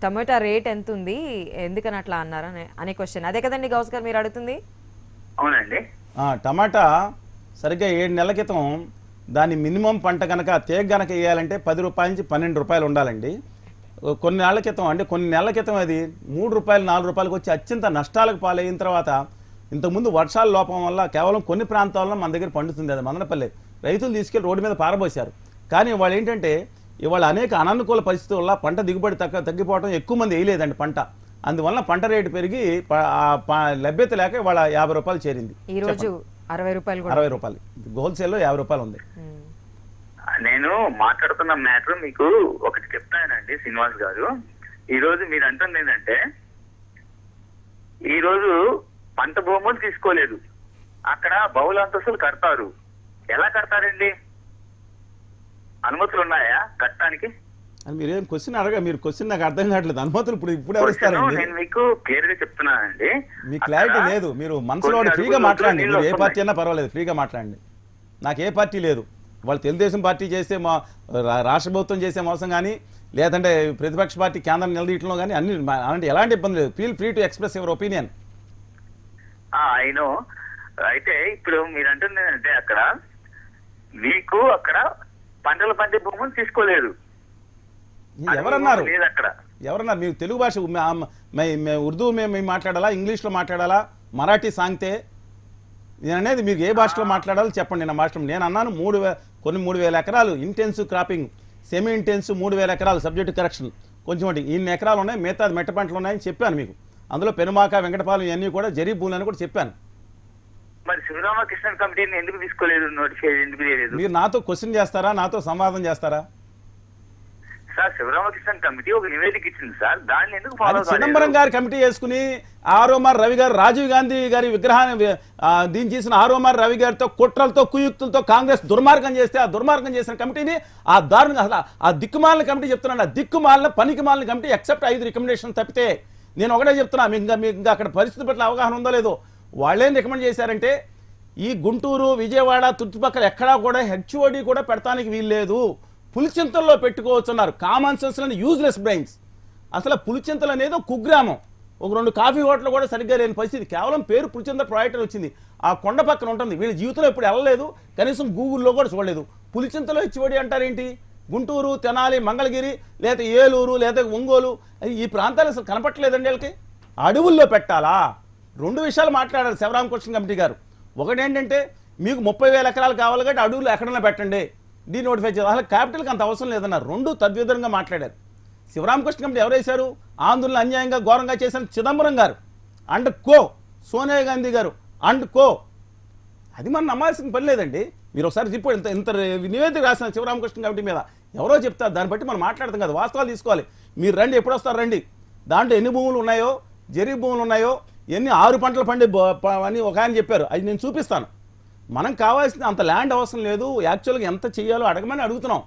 టమాటా రేట్ ఎంత ఉంది, ఎందుకని అట్లా అన్నారు అనే క్వశ్చన్ అదే కదండి గౌస్ గారు మీరు అడుగుతుంది? అవునండి. టమాటా సరిగ్గా 7 నెలల క్రితం దాని మినిమం పంట కనుక తేగ కనుక వేయాలంటే 10 రూపాయల నుంచి 12 రూపాయలు ఉండాలండి. కొన్ని నెలల క్రితం అది 3 రూపాయలు 4 రూపాయలకు వచ్చి అత్యంత నష్టాలకు పాలైన తర్వాత, ఇంతకుముందు వర్షాల లోపం వల్ల కేవలం కొన్ని ప్రాంతాల్లో మన దగ్గర పండుతుంది. అది మదనపల్లె రైతులు తీసుకెళ్లి రోడ్డు మీద పారబోశారు. కానీ వాళ్ళు ఏంటంటే ఇవాళ అనేక అననుకూల పరిస్థితుల వల్ల పంట దిగుబడి తగ్గిపోవడం, ఎక్కువ మంది వేయలేదండి పంట. అందువల్ల పంట రేటు పెరిగి లభ్యత లేక ఇవాళ 50 రూపాయలు చేరింది. ఈ రోజు 60 రూపాయలు హోల్సేల్లో 50 రూపాయలు ఉంది. నేను మాట్లాడుతున్న మ్యాటర్ మీకు ఒకటి చెప్తానండి శ్రీనివాస్ గారు. ఈ రోజు మీరు అంటుంది ఏంటంటే ఈ రోజు పంట భూములు తీసుకోలేదు, అక్కడ బహుళ అంతస్తులు కడతారు. ఎలా కడతారండి? అనుమతులు ఉన్నాయా కట్టడానికి? మీరేం క్వశ్చన్ మీరు క్వశ్చన్ నాకు అర్థం కావట్లేదు. అనుమతులు ఇప్పుడు ఎవరిస్తారండి? నేను మీకు క్లియర్ గా చెప్తున్నానండి. మీ క్లారిటీ లేదు. మీరు మనసులో ఫ్రీగా మాట్లాడండి. మీరు ఏ పార్టీ అయినా పర్వాలేదు, ఫ్రీగా మాట్లాడండి. నాకు ఏ పార్టీ లేదు. వాళ్ళు తెలుగుదేశం పార్టీ చేస్తే మా రాష్ట్ర ప్రభుత్వం చేసే మోసం కానీ, లేదంటే ప్రతిపక్ష పార్టీ కేంద్రం నిలదీయటంలో కానీ అన్ని అలాంటి ఎలాంటి ఇబ్బంది లేదు. Feel free to express your opinion. అయినో అయితే ఇప్పుడు మీరు అంటుంది అంటే అక్కడ మీకు అక్కడ పంటలు పండే భూములు తీసుకోలేదు. ఎవరన్నారు? అక్కడ ఎవరన్నారు? మీరు తెలుగు భాష ఉర్దూ మేము మాట్లాడాలా, ఇంగ్లీష్లో మాట్లాడాలా, మరాఠీ సాంగ్తే నేను అనేది మీరు ఏ భాషలో మాట్లాడాలో చెప్పండి. నా భాషలో నేను అన్నాను 3,000 ఎకరాలు ఇంటెన్సివ్ క్రాపింగ్, సెమీ ఇంటెన్సివ్ 3,000 ఎకరాలు సబ్జెక్టు కరెక్షన్ కొంచెం ఇన్ని ఎకరాలు ఉన్నాయి, మిగతా మెట్ట పంటలు ఉన్నాయని చెప్పాను మీకు. అందులో పెనుమాక, వెంకటపాలెం ఇవన్నీ కూడా జరీ భూములు అని కూడా చెప్పాను. మరి శివరామకృష్ణ కమిటీని ఎందుకు తీసుకోలేదు? నోటిఫికేషన్ ఎందుకు చేయలేదు? మీరు నాతో క్వశ్చన్ చేస్తారా, నాతో సంవాదం చేస్తారా? సార్ శివరామకృష్ణ కమిటీ ఒక నివేదిక ఇచ్చింది సార్, దాన్ని ఎందుకు ఫాలో కాలేదు? చిదంబరం గారి కమిటీ చేసుకుని ఆర్ఓఆర్ రవి గారు, రాజీవ్ గాంధీ గారి విగ్రహాన్ని దీన్ని చేసిన ఆర్ఓఆర్ రవి గారితో కుట్రలతో కుయుక్తులతో కాంగ్రెస్ దుర్మార్గం చేస్తే, ఆ దుర్మార్గం చేసిన కమిటీని ఆ దారుణంగా అసలు ఆ దిక్కుమాలిన కమిటీ చెప్తున్నాను, ఆ దిక్కుమాలిన పనికి మాలిన కమిటీ ఎక్సెప్ట్ 5 రికమెండేషన్ తప్పితే నేను ఒకటే చెప్తున్నా. మీకు ఇంకా అక్కడ పరిస్థితి పట్ల అవగాహన ఉందో లేదో. వాళ్ళేం రికమెండ్ చేశారంటే ఈ గుంటూరు, విజయవాడ చుట్టుపక్కల ఎక్కడా కూడా హెచ్ఓడి కూడా పెడతానికి వీల్లేదు, పులిచింతల్లో పెట్టుకోవచ్చు అన్నారు. కామన్ సెన్స్ అని యూజ్లెస్ బ్రెయిన్స్. అసలు పులిచింతలు అనేది కుగ్రామం, ఒక 2 కాఫీ హోటల్ కూడా సరిగ్గా లేని పరిస్థితి. కేవలం పేరు పులిచింతల ప్రాజెక్ట్ అని వచ్చింది. ఆ కొండ పక్కన ఉంటుంది. వీళ్ళ జీవితంలో ఎప్పుడు వెళ్ళలేదు, కనీసం గూగుల్లో కూడా చూడలేదు. పులిచింతలో హెచ్ఓడి అంటారేంటి? గుంటూరు, తెనాలి, మంగళగిరి, లేదా ఏలూరు, లేదా ఒంగోలు, ఈ ప్రాంతాలు అసలు కనపట్టలేదండి వీళ్ళకి. అడవుల్లో పెట్టాలా? 2 విషయాలు మాట్లాడారు శివరామకృష్ణ కమిటీ గారు. ఒకటేంటంటే మీకు 30,000 ఎకరాలు కావాలి కాబట్టి అడవులు ఎక్కడైనా పెట్టండి, నోటిఫై చేయాలి, అసలు క్యాపిటల్కి అంత అవసరం లేదన్నారు. 2 తద్విధంగా మాట్లాడారు. శివరామకృష్ణ కమిటీ ఎవరు వేశారు? ఆందోళన అన్యాయంగా ఘోరంగా చేసిన చిదంబరం గారు అండ్ కో, సోనియా గాంధీ గారు అండ్ కో. అది మనం నమ్మాల్సిన పని లేదండి. మీరు ఒకసారి రిపోర్ట్ ఇంత నివేదిక రాసిన శివరామకృష్ణ కమిటీ మీద ఎవరో చెప్తారు, దాన్ని బట్టి మనం మాట్లాడతాం కదా, వాస్తవాలు తీసుకోవాలి. మీరు రండి, ఎప్పుడు వస్తారు రండి. దాంట్లో ఎన్ని భూములు ఉన్నాయో, జరీ భూములు ఉన్నాయో, ఎన్ని 6 పంటలు పండే అని ఒక ఆయన చెప్పారు, అది నేను చూపిస్తాను. మనం కావాల్సిన అంత ల్యాండ్ అవసరం లేదు. యాక్చువల్గా ఎంత చేయాలో అడగమని అడుగుతున్నాం.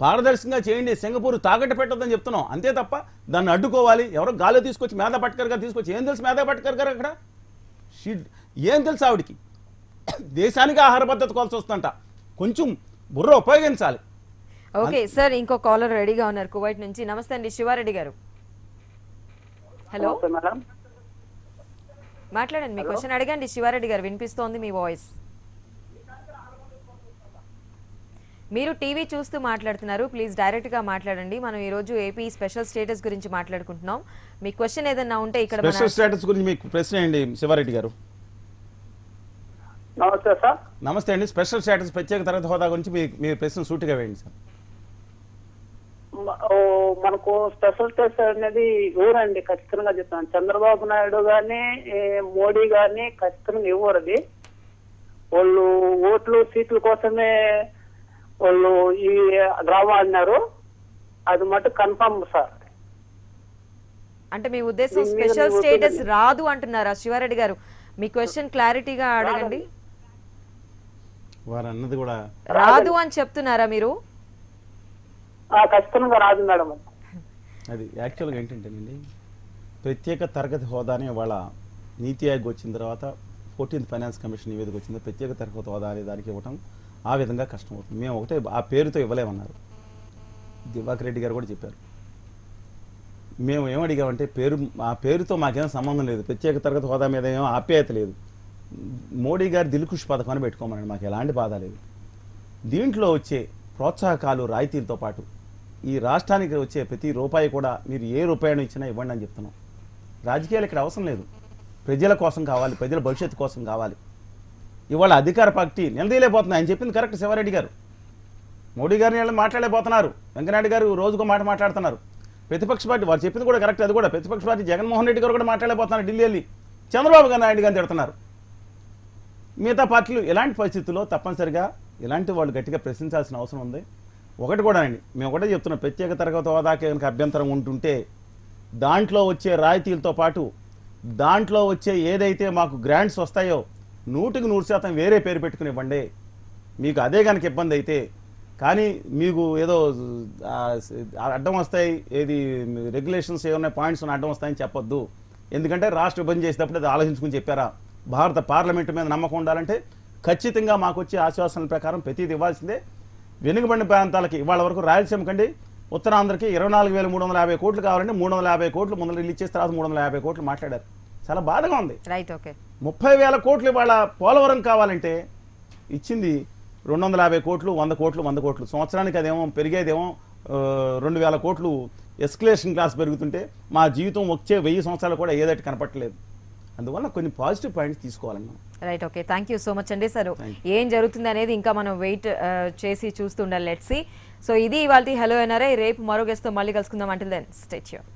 పారదర్శకంగా చేయండి, సింగపూర్ తాకట్టు పెట్టొద్దని చెప్తున్నాం, అంతే తప్ప దాన్ని అడ్డుకోవాలి. ఎవరో గాలి తీసుకొచ్చి మేధా పట్కర్ గారు తీసుకొచ్చి, ఏం తెలుసు మేధా పట్కర్ గారు అక్కడ? ఏం తెలుసు ఆవిడికి? దేశానికి ఆహార భద్రత కోల్సి వస్తుందంట. కొంచెం బుర్ర ఉపయోగించాలి. ఓకే సార్, ఇంకో కాలర్ రెడీగా ఉన్నారు కువైట్ నుంచి. నమస్తే అండి శివారెడ్డి గారు. హలో మేడం, మాట్లాడండి, మీ క్వశ్చన్ అడగండి శివారెడ్డి గారు, వినిపిస్తోంది మీ వాయిస్. మీరు టీవీ చూస్తూ మాట్లాడుతున్నారు, ప్లీజ్ డైరెక్ట్ గా మాట్లాడండి. మనం ఈ రోజు ఏపీ స్పెషల్ స్టేటస్ గురించి మాట్లాడుకుంటున్నాం. మీ క్వశ్చన్ ఏదన్నా ఉంటే ఇక్కడ స్పెషల్ స్టేటస్ గురించి మీకు ప్రశ్న ఏంటి శివారెడ్డి గారు? నమస్తే సార్. నమస్తే అండి. స్పెషల్ స్టేటస్ ప్రత్యేక తరగతి హోదా గురించి మీ ప్రశ్న సూటిగా వేయండి సార్. మనకు స్పెషల్ స్టేటస్ అనేది ఊరండి, ఖచ్చితంగా చెప్తాను. చంద్రబాబు నాయుడు గాని మోడీ గాని ఖచ్చితంగా ఇవ్వరు. అది వాళ్ళు ఓట్లు సీట్ల కోసమే వాళ్ళు ఈ డ్రామా ఆడినారు. అది మటు కన్ఫర్మ్ సార్. అంటే మీ ఉద్దేశం స్పెషల్ స్టేటస్ రాదు అంటున్నారా శివారెడ్డి గారు? మీ క్వశ్చన్ క్లారిటీగా అడగండి. వారు అన్నది కూడా రాదు అని చెప్తున్నారా మీరు? ఖచ్చితంగా రాదు మేడం. అది యాక్చువల్గా ఏంటంటేనండి, ప్రత్యేక తరగతి హోదాని వాళ్ళ నీతి ఆయోగ్ వచ్చిన తర్వాత 14th ఫైనాన్స్ కమిషన్ నివేదిక వచ్చింది. ప్రత్యేక తరగతి హోదా అనే దానికి ఇవ్వటం ఆ విధంగా కష్టమవుతుంది. మేము ఒకటే ఆ పేరుతో ఇవ్వలేమన్నారు. దివాకర్ రెడ్డి గారు కూడా చెప్పారు. మేము ఏమడిగామంటే ఆ పేరుతో మాకేం సంబంధం లేదు, ప్రత్యేక తరగతి హోదా మీద ఏమో ఆప్యాయత లేదు. మోడీ గారు దిల్కుష్ పథకం అని పెట్టుకోమని మాకు ఎలాంటి బాధ లేదు. దీంట్లో వచ్చే ప్రోత్సాహకాలు రాయితీలతో పాటు ఈ రాష్ట్రానికి వచ్చే ప్రతి రూపాయి కూడా మీరు ఏ రూపాయను ఇచ్చినా ఇవ్వండి అని చెప్తున్నాం. రాజకీయాలు ఇక్కడ అవసరం లేదు, ప్రజల కోసం కావాలి, ప్రజల భవిష్యత్తు కోసం కావాలి. ఇవాళ అధికార పార్టీ నిలదీయలేకపోతుంది. ఆయన చెప్పింది కరెక్ట్ శివారెడ్డి గారు. మోడీ గారిని మాట్లాడలేకపోతున్నారు, వెంకయ్యనాయుడు గారు రోజుకో మాట మాట్లాడుతున్నారు. ప్రతిపక్ష పార్టీ వారు చెప్పింది కూడా కరెక్ట్. అది కూడా ప్రతిపక్ష పార్టీ జగన్మోహన్ రెడ్డి గారు కూడా మాట్లాడలేకపోతున్నారు. ఢిల్లీ వెళ్ళి చంద్రబాబు నాయుడు గారిని తిడుతున్నారు. మిగతా పార్టీలు ఎలాంటి పరిస్థితుల్లో తప్పనిసరిగా ఇలాంటి వాళ్ళు గట్టిగా ప్రశ్నించాల్సిన అవసరం ఉంది. ఒకటి కూడా అండి, మేము ఒకటే చెప్తున్నాం, ప్రత్యేక తరగతి హోదాకి కనుక అభ్యంతరం ఉంటుంటే దాంట్లో వచ్చే రాయితీలతో పాటు దాంట్లో వచ్చే ఏదైతే మాకు గ్రాంట్స్ వస్తాయో 100% వేరే పేరు పెట్టుకుని ఇవ్వండి. మీకు అదే కనుక ఇబ్బంది అయితే, కానీ మీకు ఏదో అడ్డం వస్తాయి, ఏది రెగ్యులేషన్స్ ఏమన్నా పాయింట్స్ ఉన్న అడ్డం వస్తాయని చెప్పొద్దు. ఎందుకంటే రాష్ట్ర విభజన చేసేటప్పుడు అది ఆలోచించుకుని చెప్పారా. భారత పార్లమెంటు మీద నమ్మకం ఉండాలంటే ఖచ్చితంగా మాకు వచ్చే ఆశ్వాసనల ప్రకారం ప్రతిదీ ఇవ్వాల్సిందే. వెనుకబడిన ప్రాంతాలకి ఇవాళ వరకు రాయలసీమ కండి ఉత్తరాంధ్రకి 24,350 కోట్లు కావాలంటే 350 కోట్లు ముందు రిలీజ్ చేసి తర్వాత 350 కోట్లు మాట్లాడారు. చాలా బాధగా ఉంది. Right, okay. 30,000 కోట్లు ఇవాళ పోలవరం కావాలంటే ఇచ్చింది 250 కోట్లు, 100 కోట్లు, 100 కోట్లు. సంవత్సరానికి అదేమో పెరిగేదేమో 2,000 కోట్లు ఎస్కలేషన్ క్లాస్ పెరుగుతుంటే మా జీవితం వచ్చే 1000 సంవత్సరాలు కూడా ఏదైతే కనపట్టలేదు. అందువల్ల కొన్ని పాజిటివ్ పాయింట్స్ తీసుకోవాలన్నా. Right, okay. Thank you so much అండి. సార్ ఏం జరుగుతుంది అనేది ఇంకా మనం వెయిట్ చేసి చూస్తుండాలి. Let's see. సో ఇది ఇవాల్టి హలో ఎన్ఆర్ఐ. రేపు మరో గెస్ట్తో మళ్ళీ కలుసుకుందాం. Until then stay tuned.